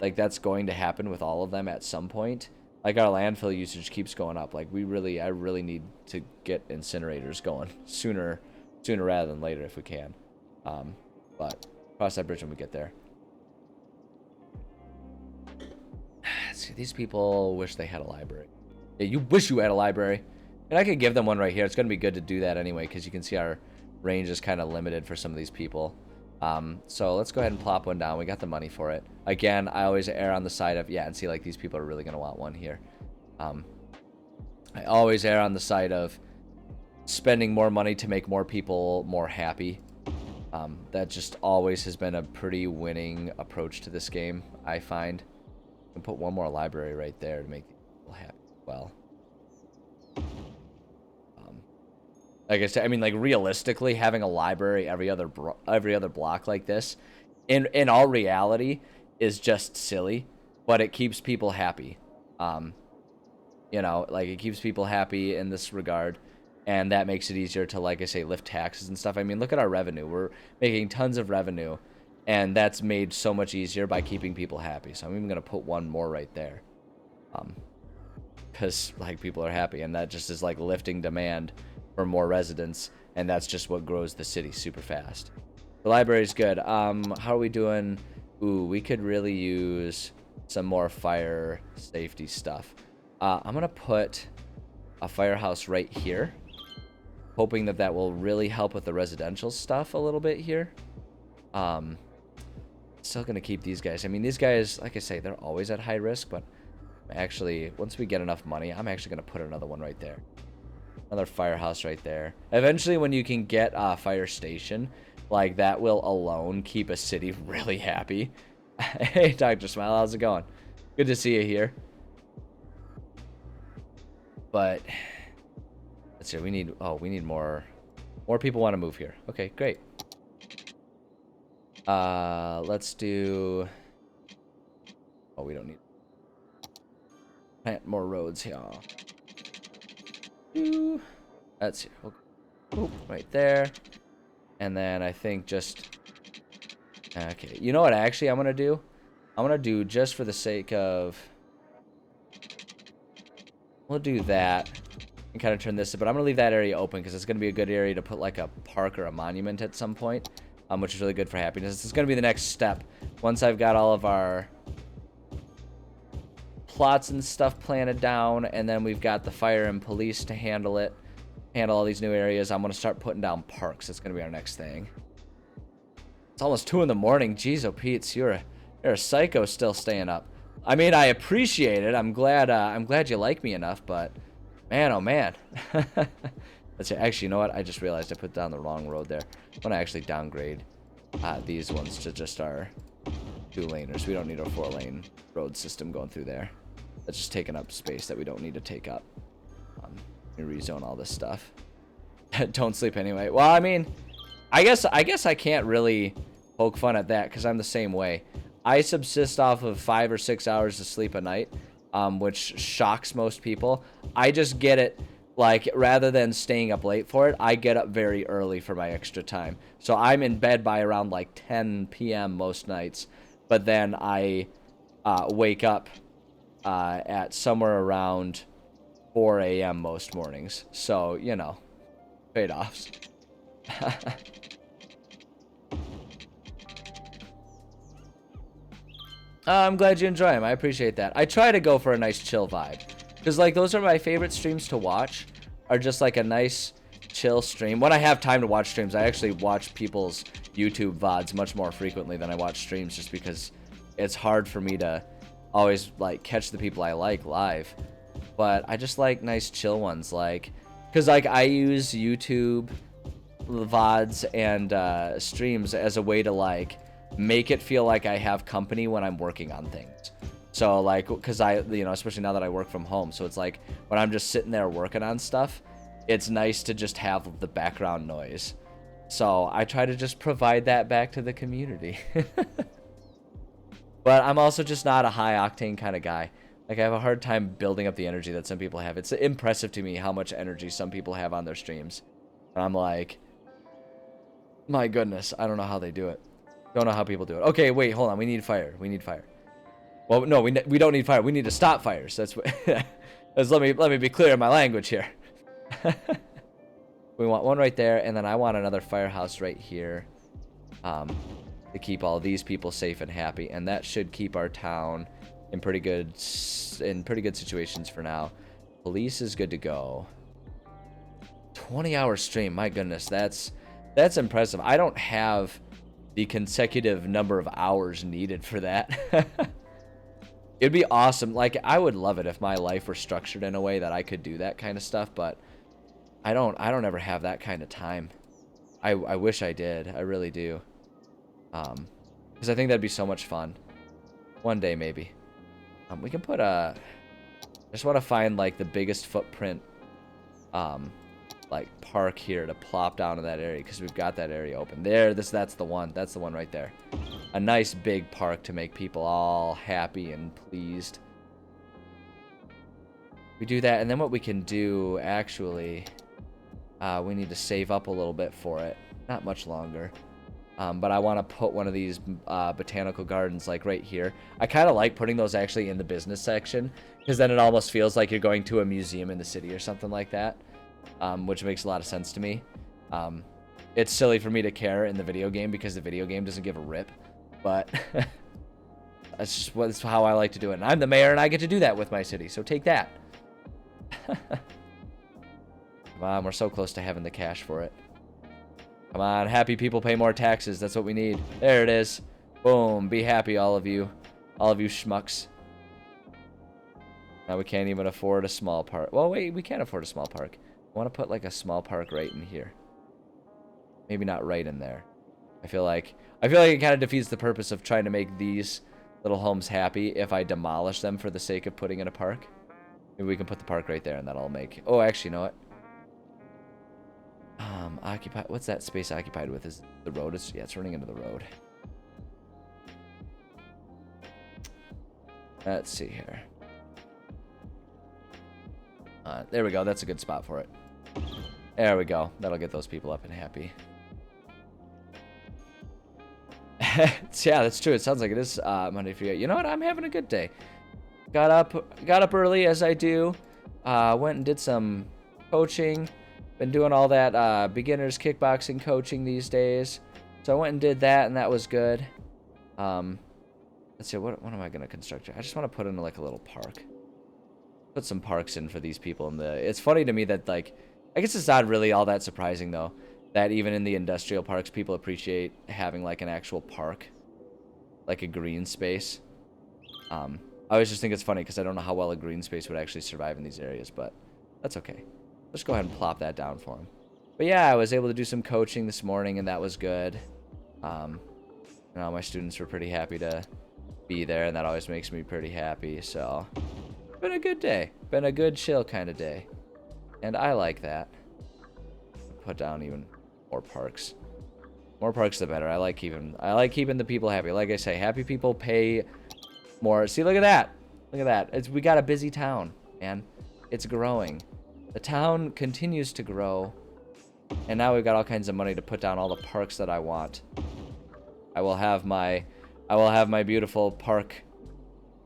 Speaker 1: Like, that's going to happen with all of them at some point. Like our landfill usage keeps going up. Like I really need to get incinerators going sooner rather than later if we can. But cross that bridge when we get there. See, these people wish they had a library. Yeah, you wish you had a library. And I could give them one right here. It's going to be good to do that anyway, because you can see our range is kind of limited for some of these people. So let's go ahead and plop one down. We got the money for it. Again, I always err on the side of, yeah, and see, like, these people are really going to want one here. I always err on the side of spending more money to make more people more happy. That just always has been a pretty winning approach to this game, I find. And put one more library right there to make people happy as well. Like I said, I mean, like, realistically, having a library every other block like this, in all reality, is just silly, but it keeps people happy. You know, like, it keeps people happy in this regard, and that makes it easier to, like I say, lift taxes and stuff. I mean, look at our revenue. We're making tons of revenue, and that's made so much easier by keeping people happy. So I'm even going to put one more right there. Because, like, people are happy, and that just is, like, lifting demand for more residents, and that's just what grows the city super fast. The library's good. How are we doing? Ooh, we could really use some more fire safety stuff. I'm going to put a firehouse right here, hoping that that will really help with the residential stuff a little bit here. Still going to keep these guys. I mean, these guys, like I say, they're always at high risk, but actually, once we get enough money, I'm actually going to put another one right there. Another firehouse right there. Eventually, when you can get a fire station, like, that will alone keep a city really happy. Hey, Dr. Smile, how's it going? Good to see you here. But let's see, we need more people want to move here. Okay, great. Let's do, oh, we don't need, plant more roads here. That's it. Oh, right there. And then I think just, okay, you know what actually I'm gonna do? I'm gonna do, just for the sake of, we'll do that and kind of turn this, but I'm gonna leave that area open because it's gonna be a good area to put like a park or a monument at some point, which is really good for happiness. This is gonna be the next step once I've got all of our plots and stuff planted down, and then we've got the fire and police to handle all these new areas. I'm gonna start putting down parks. That's gonna be our next thing. It's almost 2 in the morning. Jeez, oh Pete, you're a psycho still staying up. I mean, I appreciate it. I'm glad you like me enough, but man, oh man. Let's see. Actually, you know what? I just realized I put down the wrong road there. I'm gonna actually downgrade these ones to just our 2-laners. We don't need a 4-lane road system going through there. That's just taking up space that we don't need to take up. Let me rezone all this stuff. Don't sleep anyway. Well, I mean, I guess I can't really poke fun at that because I'm the same way. I subsist off of 5 or 6 hours of sleep a night, which shocks most people. I just get it, like, rather than staying up late for it, I get up very early for my extra time. So I'm in bed by around like 10 p.m. most nights, but then I wake up at somewhere around 4 a.m. most mornings. So, you know, trade-offs. I'm glad you enjoy them. I appreciate that. I try to go for a nice chill vibe. Because, like, those are my favorite streams to watch. Are just, like, a nice chill stream. When I have time to watch streams, I actually watch people's YouTube VODs much more frequently than I watch streams. Just because it's hard for me to always, like, catch the people I like live. But I just like nice chill ones. Like, because, like, I use YouTube VODs and streams as a way to, like, make it feel like I have company when I'm working on things. So, like, because you know, especially now that I work from home, so it's like when I'm just sitting there working on stuff, it's nice to just have the background noise. So I try to just provide that back to the community. But I'm also just not a high octane kind of guy. Like, I have a hard time building up the energy that some people have. It's impressive to me how much energy some people have on their streams. And I'm like, my goodness, I don't know how they do it. Don't know how people do it. Okay, wait, hold on. We need fire. We need fire. Well, no, we don't need fire. We need to stop fires. That's what. Let me be clear in my language here. We want one right there, and then I want another firehouse right here, to keep all these people safe and happy, and that should keep our town in pretty good situations for now. Police is good to go. 20-hour stream, my goodness, that's impressive. I don't have the consecutive number of hours needed for that. It'd be awesome. Like, I would love it if my life were structured in a way that I could do that kind of stuff, but I don't ever have that kind of time. I wish I did. I really do. Because I think that'd be so much fun. One day, maybe. We can put a... I just want to find, like, the biggest footprint, like, park here to plop down to that area, because we've got that area open. There, that's the one. That's the one right there. A nice big park to make people all happy and pleased. We do that, and then what we can do, actually, we need to save up a little bit for it. Not much longer. But I want to put one of these botanical gardens, like, right here. I kind of like putting those actually in the business section, because then it almost feels like you're going to a museum in the city or something like that, which makes a lot of sense to me. It's silly for me to care in the video game, because the video game doesn't give a rip. But that's how I like to do it. And I'm the mayor, and I get to do that with my city. So take that. Come on, we're so close to having the cash for it. Come on, happy people pay more taxes. That's what we need. There it is. Boom. Be happy, all of you. All of you schmucks. Now we can't even afford a small park. Well, wait, we can afford a small park. I want to put, like, a small park right in here. Maybe not right in there. I feel like it kind of defeats the purpose of trying to make these little homes happy if I demolish them for the sake of putting in a park. Maybe we can put the park right there, and that'll make... Oh, actually, you know what? Occupy... What's that space occupied with? Is the road? Yeah, it's running into the road. Let's see here. There we go. That's a good spot for it. There we go. That'll get those people up and happy. Yeah, that's true. It sounds like it is Monday for you. You know what? I'm having a good day. Got up early, as I do. Went and did some coaching. Been doing all that beginners kickboxing coaching these days. So I went and did that, and that was good. Let's see, what am I gonna construct? I just want to put in, like, a little park. Put some parks in for these people. It's funny to me that, like, I guess it's not really all that surprising though, that even in the industrial parks, people appreciate having, like, an actual park, like a green space. I always just think it's funny because I don't know how well a green space would actually survive in these areas, but that's okay. Let's go ahead and plop that down for him. But yeah, I was able to do some coaching this morning, and that was good. You know, my students were pretty happy to be there, and that always makes me pretty happy. So, been a good day. Been a good chill kind of day, and I like that. Put down even more parks. More parks, the better. I like keeping the people happy. Like I say, happy people pay more. See, look at that. Look at that. We got a busy town, man. It's growing. The town continues to grow, and now we've got all kinds of money to put down all the parks that I want. I will have my beautiful park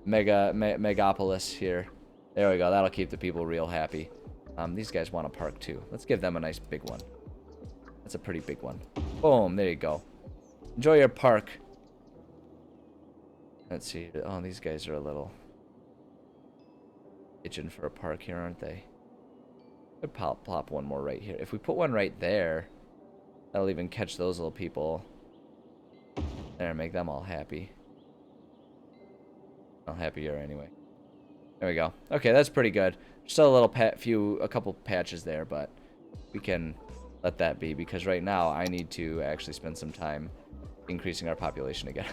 Speaker 1: megapolis here. There we go. That'll keep the people real happy. These guys want a park too. Let's give them a nice big one. That's a pretty big one. Boom. There you go. Enjoy your park. Let's see. Oh, these guys are a little itching for a park here, aren't they? Could plop one more right here. If we put one right there, that'll even catch those little people there and make them all happy. Well, happier anyway. There we go. Okay, that's pretty good. Still a little a couple patches there, but we can let that be, because right now I need to actually spend some time increasing our population again.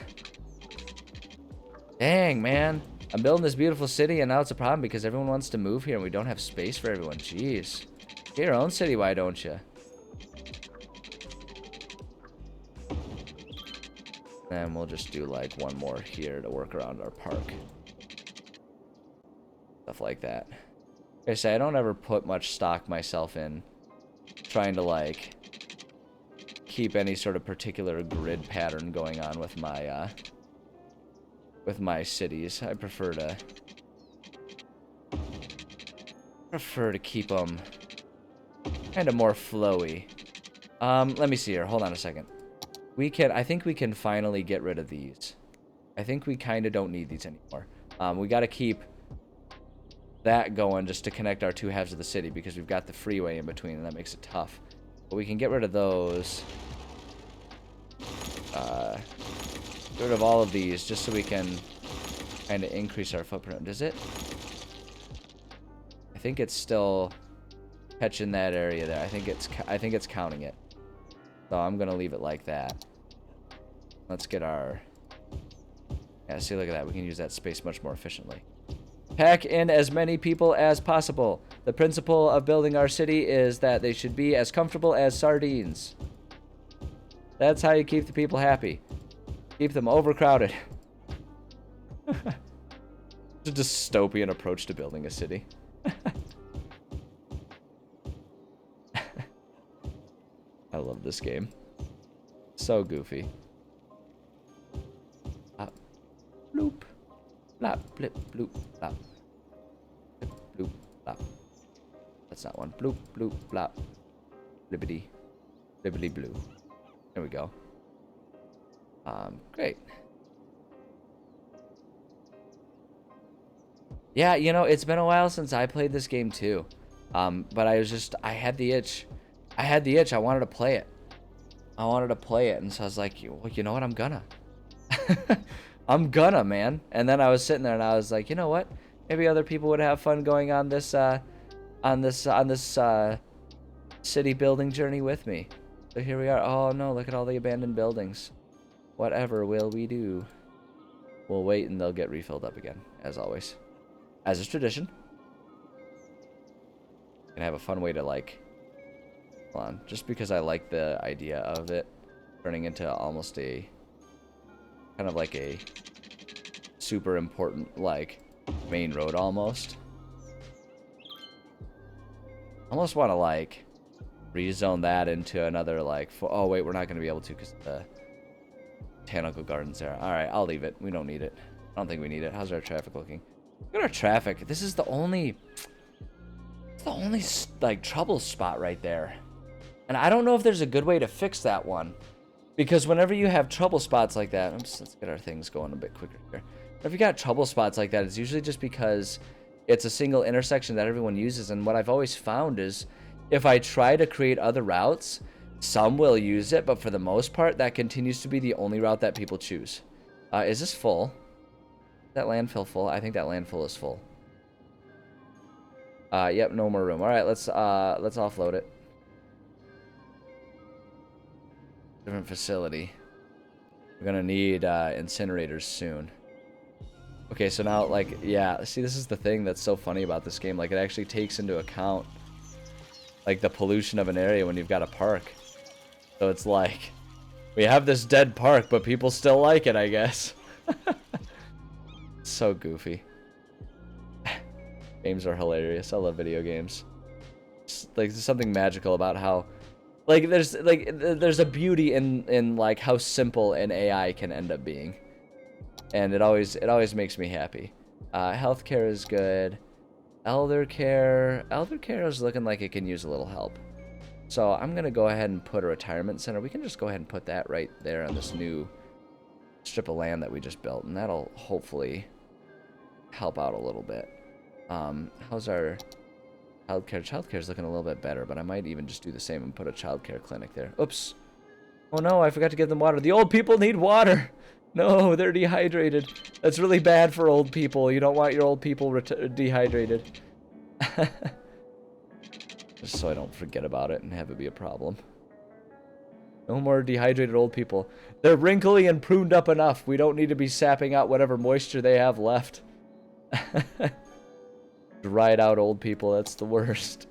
Speaker 1: Dang, man. I'm building this beautiful city, and now it's a problem because everyone wants to move here, and we don't have space for everyone. Jeez. Get your own city, why don't you? And we'll just do, like, one more here to work around our park. Stuff like that. Like I say, I don't ever put much stock myself in trying to, like, keep any sort of particular grid pattern going on with my with my cities. I prefer to keep them kind of more flowy. Let me see here. Hold on a second. I think we can finally get rid of these. I think we kind of don't need these anymore. We got to keep that going just to connect our two halves of the city because we've got the freeway in between and that makes it tough. But we can get rid of those. Get rid of all of these just so we can kind of increase our footprint. Does it? I think it's still catching that area there. I think it's counting it. So I'm gonna leave it like that. Let's get our... Yeah, see, look at that. We can use that space much more efficiently. Pack in as many people as possible. The principle of building our city is that they should be as comfortable as sardines. That's how you keep the people happy. Keep them overcrowded. It's a dystopian approach to building a city. I love this game. So goofy. Bloop. Blop, blip, bloop, blop. Blip, bloop, blop. That's not one. Bloop, bloop, blop. Blibbity. Blibbity blue. There we go. Great. Yeah, you know, it's been a while since I played this game too. But I had the itch. I wanted to play it. And so I was like, well, you know what? I'm gonna. I'm gonna, man. And then I was sitting there and I was like, you know what? Maybe other people would have fun going on this city building journey with me. So here we are. Oh no, look at all the abandoned buildings. Whatever will we do? We'll wait and they'll get refilled up again, as always. As is tradition. And have a fun way to like... Hold on. Just because I like the idea of it turning into almost a... kind of like a super important, like, main road almost. Almost want to, like, rezone that into another, like... Oh, wait, we're not going to be able to because the botanical garden's there. Alright, I'll leave it. We don't need it. I don't think we need it. How's our traffic looking? Look at our traffic. This is the only... It's the only, like, trouble spot right there. And I don't know if there's a good way to fix that one. Because whenever you have trouble spots like that... let's get our things going a bit quicker here. If you got trouble spots like that, it's usually just because it's a single intersection that everyone uses. And what I've always found is if I try to create other routes, some will use it. But for the most part, that continues to be the only route that people choose. Is this full? Is that landfill full? I think that landfill is full. Yep, no more room. All right, let's offload it. Different facility. We're gonna need incinerators soon. Okay, so now, like, yeah, see, this is the thing that's so funny about this game. Like, it actually takes into account, like, the pollution of an area when you've got a park. So it's like, we have this dead park, but people still like it, I guess. So goofy. Games are hilarious. I love video games. Like, there's something magical about how... Like, there's a beauty in like how simple an AI can end up being, and it always makes me happy. Healthcare is good. Elder care is looking like it can use a little help. So I'm gonna go ahead and put a retirement center. We can just go ahead and put that right there on this new strip of land that we just built, and that'll hopefully help out a little bit. How's our childcare? Childcare is looking a little bit better, but I might even just do the same and put a childcare clinic there. Oops. Oh no, I forgot to give them water. The old people need water. No, they're dehydrated. That's really bad for old people. You don't want your old people dehydrated. Just so I don't forget about it and have it be a problem. No more dehydrated old people. They're wrinkly and pruned up enough. We don't need to be sapping out whatever moisture they have left. Dried out old people, that's the worst.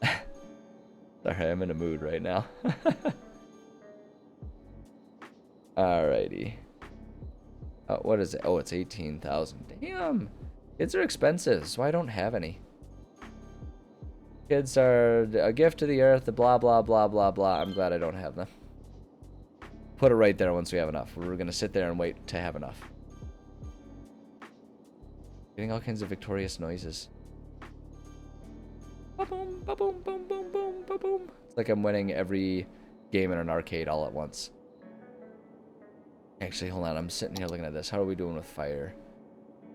Speaker 1: Sorry, I'm in a mood right now. Alrighty. What is it? Oh, it's 18,000. Damn. Kids are expensive, so I don't have any. Kids are a gift to the earth, the blah, blah, blah, blah, blah. I'm glad I don't have them. Put it right there once we have enough. We're going to sit there and wait to have enough. Getting all kinds of victorious noises. Ba-boom, ba-boom, boom, boom, boom, ba-boom. It's like I'm winning every game in an arcade all at once. Actually, hold on. I'm sitting here looking at this. How are we doing with fire?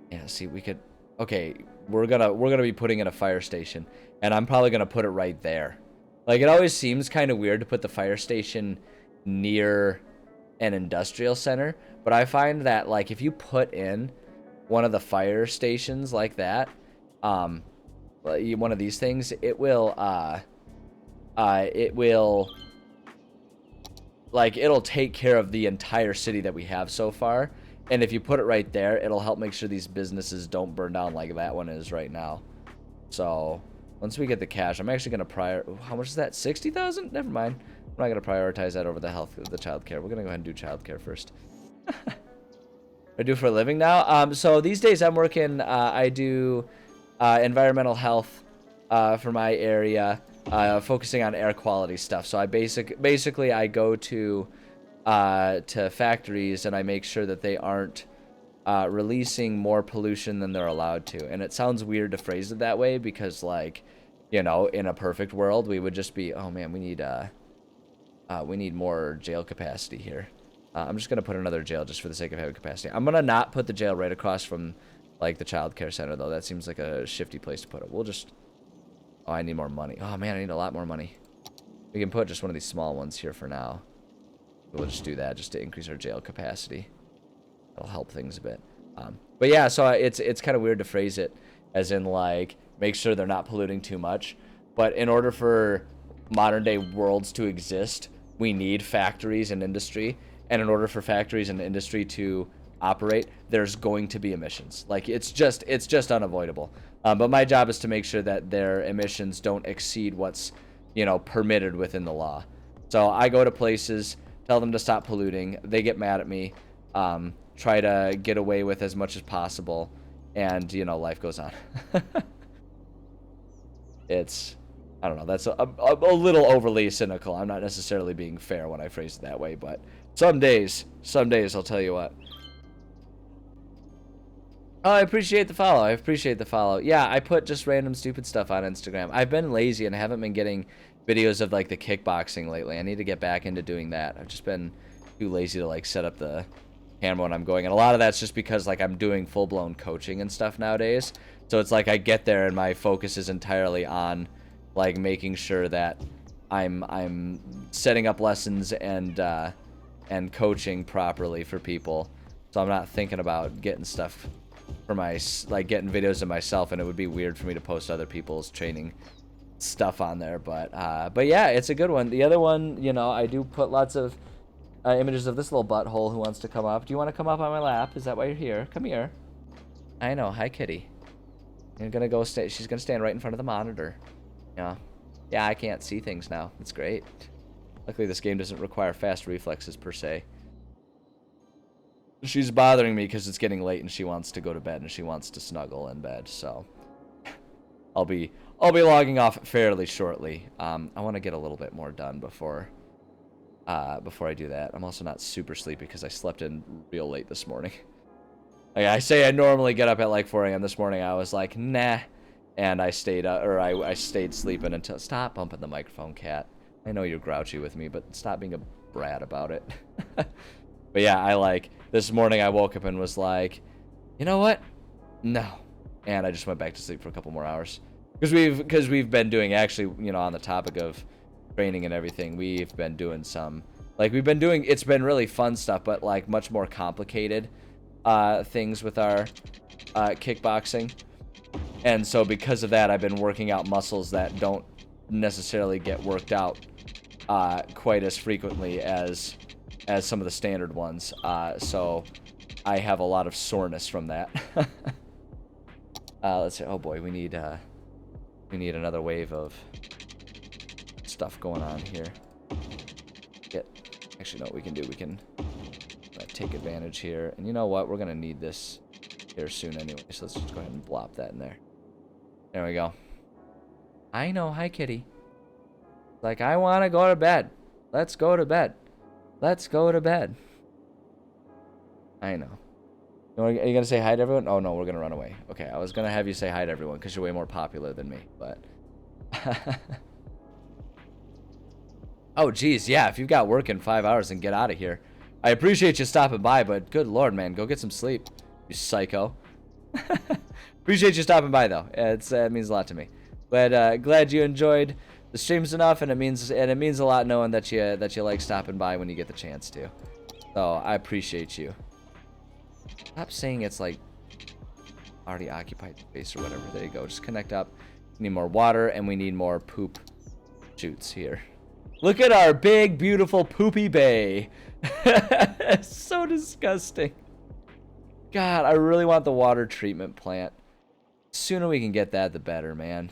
Speaker 1: Yeah, see, we could... Okay, we're gonna be putting in a fire station, and I'm probably gonna put it right there. Like, it always seems kind of weird to put the fire station near an industrial center, but I find that, like, if you put in one of the fire stations like that, one of these things, it will, like, it'll take care of the entire city that we have so far. And if you put it right there, it'll help make sure these businesses don't burn down like that one is right now. So, once we get the cash, I'm actually going to how much is that? 60,000? Never mind. I'm not going to prioritize that over the health of the childcare. We're going to go ahead and do childcare first. I do for a living now. So these days I'm working, I do environmental health for my area, focusing on air quality stuff. So I basically I go to factories and I make sure that they aren't releasing more pollution than they're allowed to. And it sounds weird to phrase it that way because, like, you know, in a perfect world we would just be, oh man, we need more jail capacity here. I'm just gonna put another jail just for the sake of having capacity. I'm gonna not put the jail right across from, like, the child care center though. That seems like a shifty place to put it. We'll just... Oh, I need more money. Oh man, I need a lot more money. We can put just one of these small ones here for now. We'll just do that just to increase our jail capacity. That'll help things a bit. But yeah, so it's kind of weird to phrase it as in, like, make sure they're not polluting too much. But in order for modern day worlds to exist, we need factories and industry. And in order for factories and industry to operate, there's going to be emissions. Like, it's just unavoidable. But my job is to make sure that their emissions don't exceed what's, you know, permitted within the law. So I go to places, tell them to stop polluting. They get mad at me, try to get away with as much as possible, and, you know, life goes on. It's, I don't know, that's a little overly cynical. I'm not necessarily being fair when I phrase it that way, but some days I'll tell you what. Oh, I appreciate the follow. Yeah, I put just random stupid stuff on Instagram. I've been lazy and haven't been getting videos of, like, the kickboxing lately. I need to get back into doing that. I've just been too lazy to, like, set up the camera when I'm going. And a lot of that's just because, like, I'm doing full-blown coaching and stuff nowadays. So it's like I get there and my focus is entirely on, like, making sure that I'm setting up lessons and coaching properly for people. So I'm not thinking about getting stuff for getting videos of myself, and it would be weird for me to post other people's training stuff on there. But yeah, it's a good one. The other one, you know, I do put lots of images of this little butthole who wants to come up. Do you want to come up on my lap? Is that why you're here? Come here. I know. Hi, kitty. You're gonna go stay. She's gonna stand right in front of the monitor. Yeah. Yeah, I can't see things now. It's great. Luckily, this game doesn't require fast reflexes per se. She's bothering me because it's getting late and she wants to go to bed and she wants to snuggle in bed. So I'll be logging off fairly shortly. I want to get a little bit more done before I do that. I'm also not super sleepy because I slept in real late this morning. Like I say, I normally get up at like 4 a.m. This morning. I was like, nah, and I stayed up, or I stayed sleeping until. Stop bumping the microphone, cat. I know you're grouchy with me, but stop being a brat about it. But yeah, this morning I woke up and was like, you know what? No. And I just went back to sleep for a couple more hours. Because we've been doing, actually, you know, on the topic of training and everything, we've been doing some, it's been really fun stuff, but like much more complicated things with our kickboxing. And so because of that, I've been working out muscles that don't necessarily get worked out quite as frequently as some of the standard ones. So I have a lot of soreness from that. Let's see. Oh boy, we need another wave of stuff going on here. Actually, no, what we can do, we can take advantage here. And you know what? We're gonna need this here soon anyway. So let's just go ahead and blop that in there. There we go. I know. Hi, kitty. Like, I want to go to bed. Let's go to bed. Let's go to bed. I know. Are you gonna say hi to everyone? Oh no, we're gonna run away. Okay, I was gonna have you say hi to everyone because you're way more popular than me, but. Oh geez, yeah. If you've got work in 5 hours, then get out of here. I appreciate you stopping by, but good lord, man, go get some sleep, you psycho. Appreciate you stopping by though. It means a lot to me. But glad you enjoyed the streams enough, and it means a lot knowing that you like stopping by when you get the chance to. So I appreciate you. Stop saying it's like already occupied space or whatever. There you go. Just connect up. We need more water, and we need more poop chutes here. Look at our big, beautiful poopy bay. So disgusting. God, I really want the water treatment plant. The sooner we can get that, the better, man.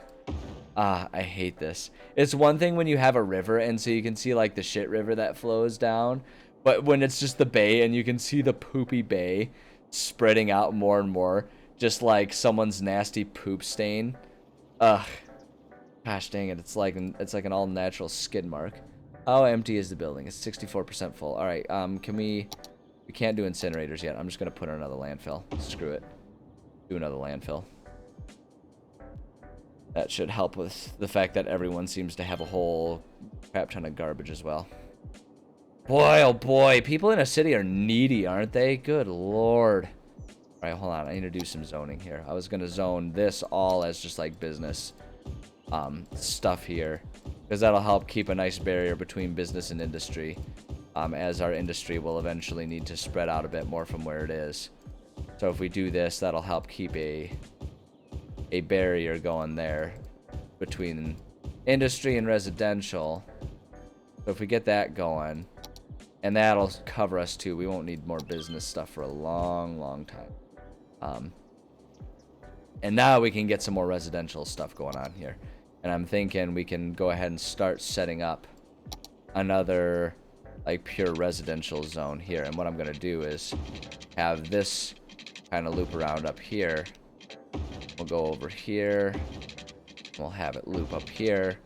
Speaker 1: Ah, I hate this. It's one thing when you have a river, and so you can see, like, the shit river that flows down. But when it's just the bay, and you can see the poopy bay spreading out more and more, just like someone's nasty poop stain. Ugh. Gosh dang it, it's like an all-natural skid mark. How empty is the building? It's 64% full. Alright, we can't do incinerators yet. I'm just gonna put in another landfill. Screw it. Do another landfill. That should help with the fact that everyone seems to have a whole crap ton of garbage as well. Boy, oh boy, people in a city are needy, aren't they? Good lord. Alright, hold on, I need to do some zoning here. I was gonna zone this all as just like business stuff here, because that'll help keep a nice barrier between business and industry, as our industry will eventually need to spread out a bit more from where it is. So if we do this, that'll help keep a barrier going there between industry and residential. So if we get that going, and that'll cover us too, we won't need more business stuff for a long time. And now we can get some more residential stuff going on here. And I'm thinking we can go ahead and start setting up another like pure residential zone here. And what I'm gonna do is have this kind of loop around up here. We'll go over here. We'll have it loop up here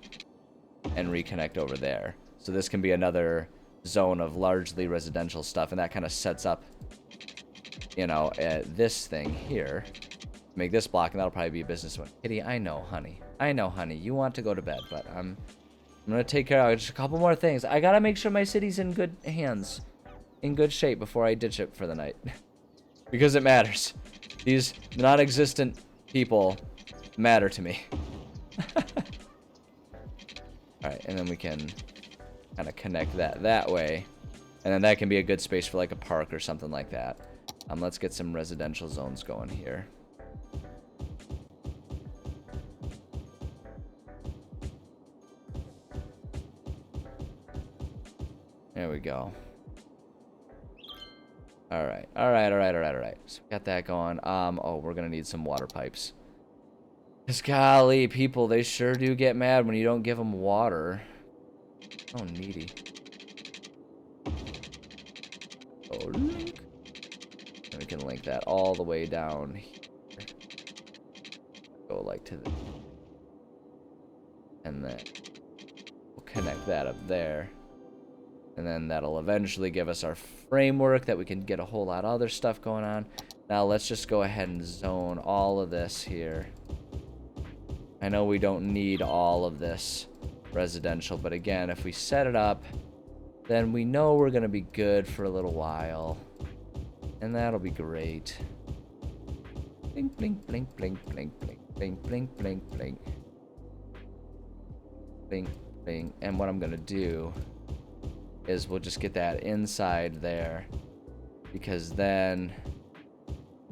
Speaker 1: and reconnect over there. So this can be another zone of largely residential stuff, and that kind of sets up, you know, this thing here. Make this block, and that'll probably be a business one. Kitty, I know, honey. I know, honey. You want to go to bed, but I'm gonna take care of just a couple more things. I gotta make sure my city's in good hands, in good shape before I ditch it for the night, because it matters. These non-existent people matter to me. All right, and then we can kind of connect that way, and then that can be a good space for like a park or something like that. Let's get some residential zones going here. There we go. Alright. So we got that going. Oh, we're gonna need some water pipes. Cause golly, people, they sure do get mad when you don't give them water. Oh, needy. Oh, link. And we can link that all the way down here. Go like to the... And then we'll connect that up there. And then that'll eventually give us our framework that we can get a whole lot of other stuff going on. Now let's just go ahead and zone all of this here. I know we don't need all of this residential, but again, if we set it up, then we know we're going to be good for a little while. And that'll be great. Blink, blink, blink, blink, blink, blink, blink, blink, blink, blink. Blink, blink. And what I'm going to do is we'll just get that inside there, because then,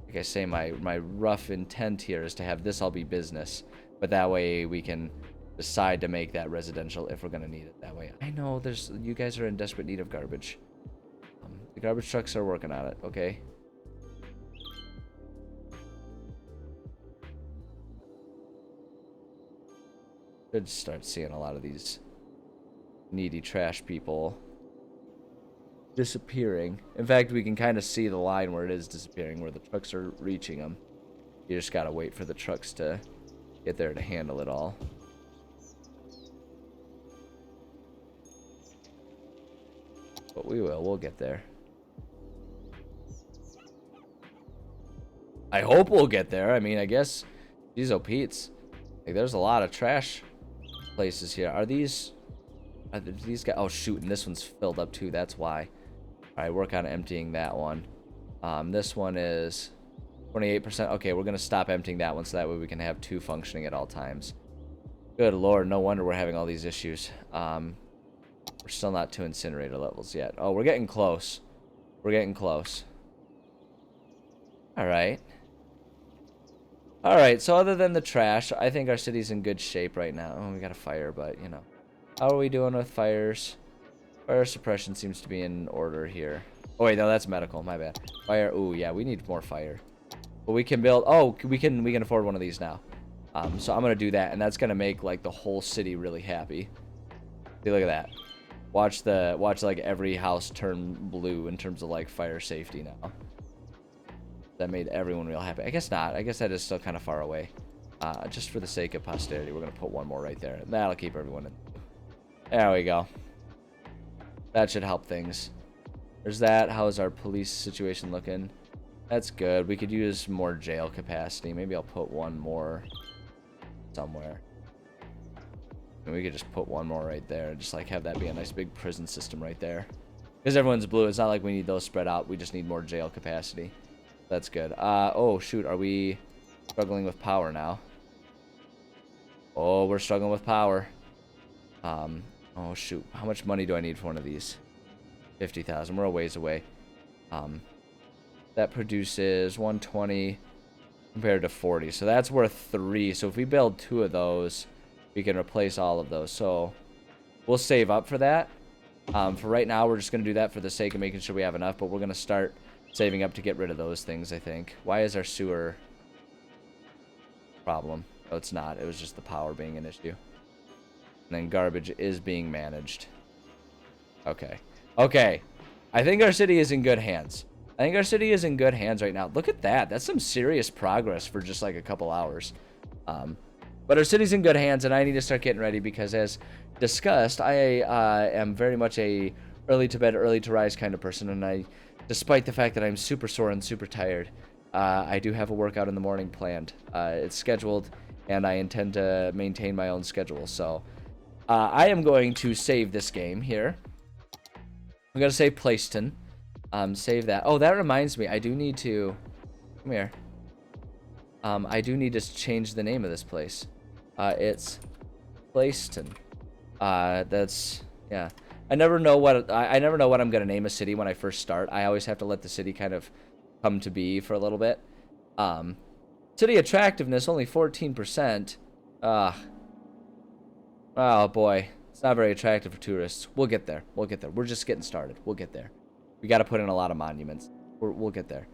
Speaker 1: like I say, my rough intent here is to have this all be business, but that way we can decide to make that residential if we're gonna need it that way. I know you guys are in desperate need of garbage. The garbage trucks are working on it, okay? Should start seeing a lot of these needy trash people disappearing. In fact, we can kind of see the line where it is disappearing, where the trucks are reaching them. You just gotta wait for the trucks to get there to handle it all. But we'll get there. I hope we'll get there. I mean, I guess these Pete's. Like, there's a lot of trash places here. Are these guys? Oh shoot, and this one's filled up too. That's why. All right, work on emptying that one. This one is 28%. Okay, we're gonna stop emptying that one so that way we can have 2 functioning at all times. Good lord, no wonder we're having all these issues. We're still not to incinerator levels yet. Oh, we're getting close. We're getting close. All right. All right, so other than the trash, I think our city's in good shape right now. Oh, we got a fire, but, you know. How are we doing with fires? Fire suppression seems to be in order here. Oh, wait, no, that's medical. My bad. Fire. Ooh, yeah, we need more fire. But we can build... Oh, we can afford one of these now. So I'm going to do that, and that's going to make, like, the whole city really happy. See, look at that. Watch, like, every house turn blue in terms of, like, fire safety now. That made everyone real happy. I guess not. I guess that is still kind of far away. Just for the sake of posterity, we're going to put one more right there. That'll keep everyone in. There we go. That should help things. There's that. How's our police situation looking? That's good. We could use more jail capacity. Maybe I'll put one more somewhere. And we could just put one more right there. Just like have that be a nice big prison system right there. Because everyone's blue. It's not like we need those spread out. We just need more jail capacity. That's good. Oh, shoot. Are we struggling with power now? Oh, we're struggling with power. Oh, shoot. How much money do I need for one of these? 50,000. We're a ways away. That produces 120 compared to 40. So that's worth 3. So if we build 2 of those, we can replace all of those. So we'll save up for that. For right now, we're just going to do that for the sake of making sure we have enough. But we're going to start saving up to get rid of those things, I think. Why is our sewer problem? Oh, it's not. It was just the power being an issue. And then garbage is being managed. Okay. Okay. I think our city is in good hands. I think our city is in good hands right now. Look at that. That's some serious progress for just like a couple hours. But our city's in good hands, and I need to start getting ready because, as discussed, I am very much a early to bed, early to rise kind of person, and despite the fact that I'm super sore and super tired, I do have a workout in the morning planned. It's scheduled, and I intend to maintain my own schedule. So I am going to save this game here. I'm going to save Placeton. Save that. Oh, that reminds me. I do need to... Come here. I do need to change the name of this place. It's Placeton. That's... Yeah. I never know what I'm gonna name a city when I first start. I always have to let the city kind of come to be for a little bit. City attractiveness only 14%. Oh boy, it's not very attractive for tourists. We'll get there. We'll get there. We're just getting started. We'll get there. We got to put in a lot of monuments. We'll get there.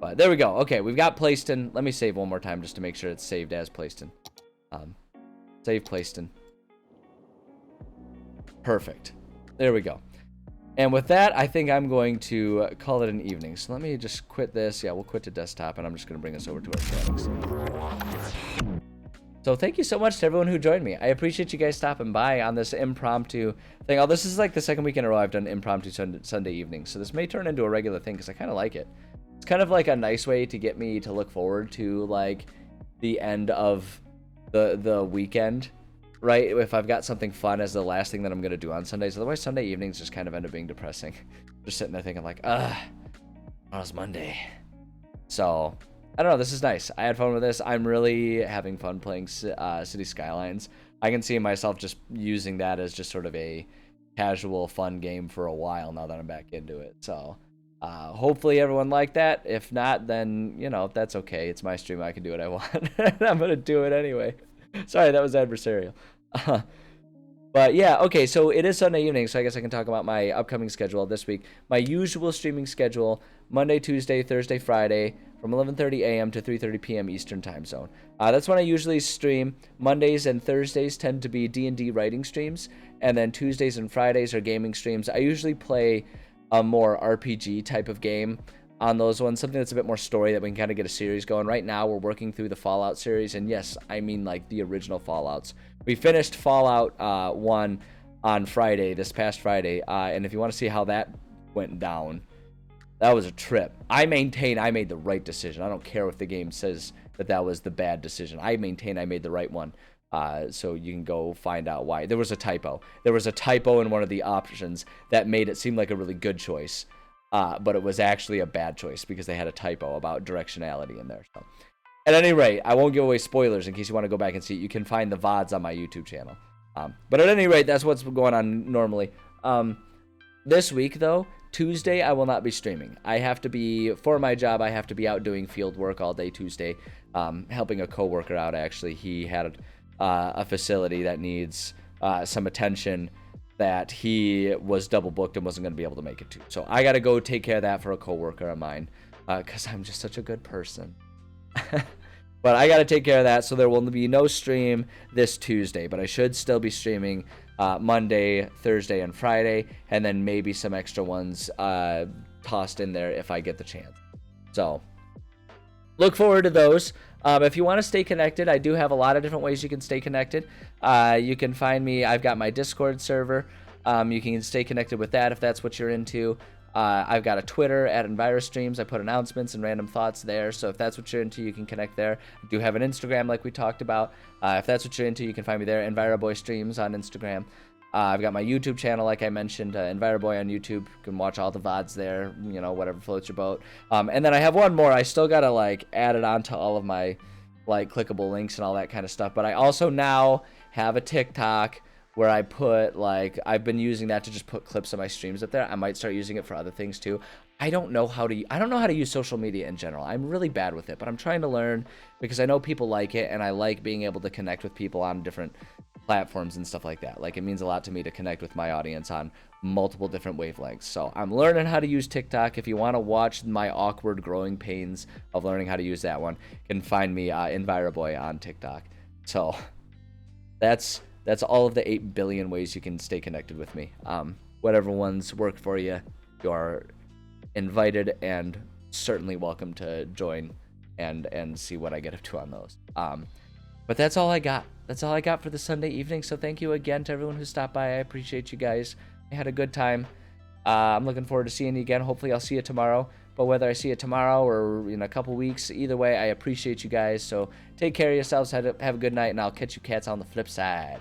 Speaker 1: But there we go. Okay, we've got Placeton. Let me save one more time just to make sure it's saved as Placeton. Save Placeton. Perfect. There we go. And with that, I think I'm going to call it an evening. So let me just quit this. Yeah, we'll quit to desktop, and I'm just going to bring us over to our settings. So thank you so much to everyone who joined me. I appreciate you guys stopping by on this impromptu thing. Oh, this is like the second week in a row I've done impromptu Sunday evenings. So this may turn into a regular thing because I kind of like it. It's kind of like a nice way to get me to look forward to like the end of the weekend, right? If I've got something fun as the last thing that I'm going to do on Sundays. Otherwise, Sunday evenings just kind of end up being depressing. Just sitting there thinking like, tomorrow's Monday. So... I don't know, this is nice. I had fun with this. I'm really having fun playing City Skylines. I can see myself just using that as just sort of a casual, fun game for a while now that I'm back into it. So, hopefully everyone liked that. If not, then, you know, that's okay. It's my stream. I can do what I want. I'm going to do it anyway. Sorry, that was adversarial. But yeah, okay, so it is Sunday evening, so I guess I can talk about my upcoming schedule this week. My usual streaming schedule, Monday, Tuesday, Thursday, Friday, from 11:30 a.m. to 3:30 p.m. Eastern time zone. That's when I usually stream. Mondays and Thursdays tend to be D&D writing streams, and then Tuesdays and Fridays are gaming streams. I usually play a more RPG type of game on those ones, something that's a bit more story that we can kind of get a series going. Right now, we're working through the Fallout series, and yes, I mean like the original Fallouts. We finished Fallout 1 on Friday, this past Friday, and if you want to see how that went down, That was a trip. I maintain I made the right decision. I don't care if the game says that was the bad decision. I maintain I made the right one. So you can go find out why. There was a typo. There was a typo in one of the options that made it seem like a really good choice. But it was actually a bad choice because they had a typo about directionality in there. So, at any rate, I won't give away spoilers in case you want to go back and see it. You can find the VODs on my YouTube channel. But at any rate, that's what's going on normally. This week, though, Tuesday, I will not be streaming. I have to be, for my job, I have to be out doing field work all day Tuesday, helping a coworker out, actually. He had a facility that needs some attention that he was double booked and wasn't going to be able to make it to. So I got to go take care of that for a coworker of mine because I'm just such a good person. But I got to take care of that, so there will be no stream this Tuesday, but I should still be streaming Monday, Thursday, and Friday, and then maybe some extra ones tossed in there if I get the chance. So look forward to those. If you want to stay connected, I do have a lot of different ways you can stay connected. You can find me. I've got my Discord server. You can stay connected with that if that's what you're into. I've got a Twitter at EnviroStreams. I put announcements and random thoughts there, so if that's what you're into, you can connect there. I do have an Instagram like we talked about. If that's what you're into, you can find me there, EnviroBoyStreams on Instagram. I've got my YouTube channel, like I mentioned, EnviroBoy on YouTube. You can watch all the VODs there, you know, whatever floats your boat. And then I have one more. I still got to, like, add it onto all of my, like, clickable links and all that kind of stuff. But I also now have a TikTok where I put, like, I've been using that to just put clips of my streams up there. I might start using it for other things too. I don't know how to use social media in general. I'm really bad with it, but I'm trying to learn because I know people like it, and I like being able to connect with people on different platforms and stuff like that. Like, it means a lot to me to connect with my audience on multiple different wavelengths. So I'm learning how to use TikTok. If you want to watch my awkward growing pains of learning how to use that one, you can find me EnviroBoy on TikTok. So that's all of the 8 billion ways you can stay connected with me. Whatever ones work for you, you are invited and certainly welcome to join and see what I get up to on those. But that's all I got. That's all I got for the Sunday evening. So thank you again to everyone who stopped by. I appreciate you guys. I had a good time. I'm looking forward to seeing you again. Hopefully I'll see you tomorrow. But whether I see you tomorrow or in a couple weeks, either way, I appreciate you guys. So take care of yourselves. Have a good night, and I'll catch you cats on the flip side.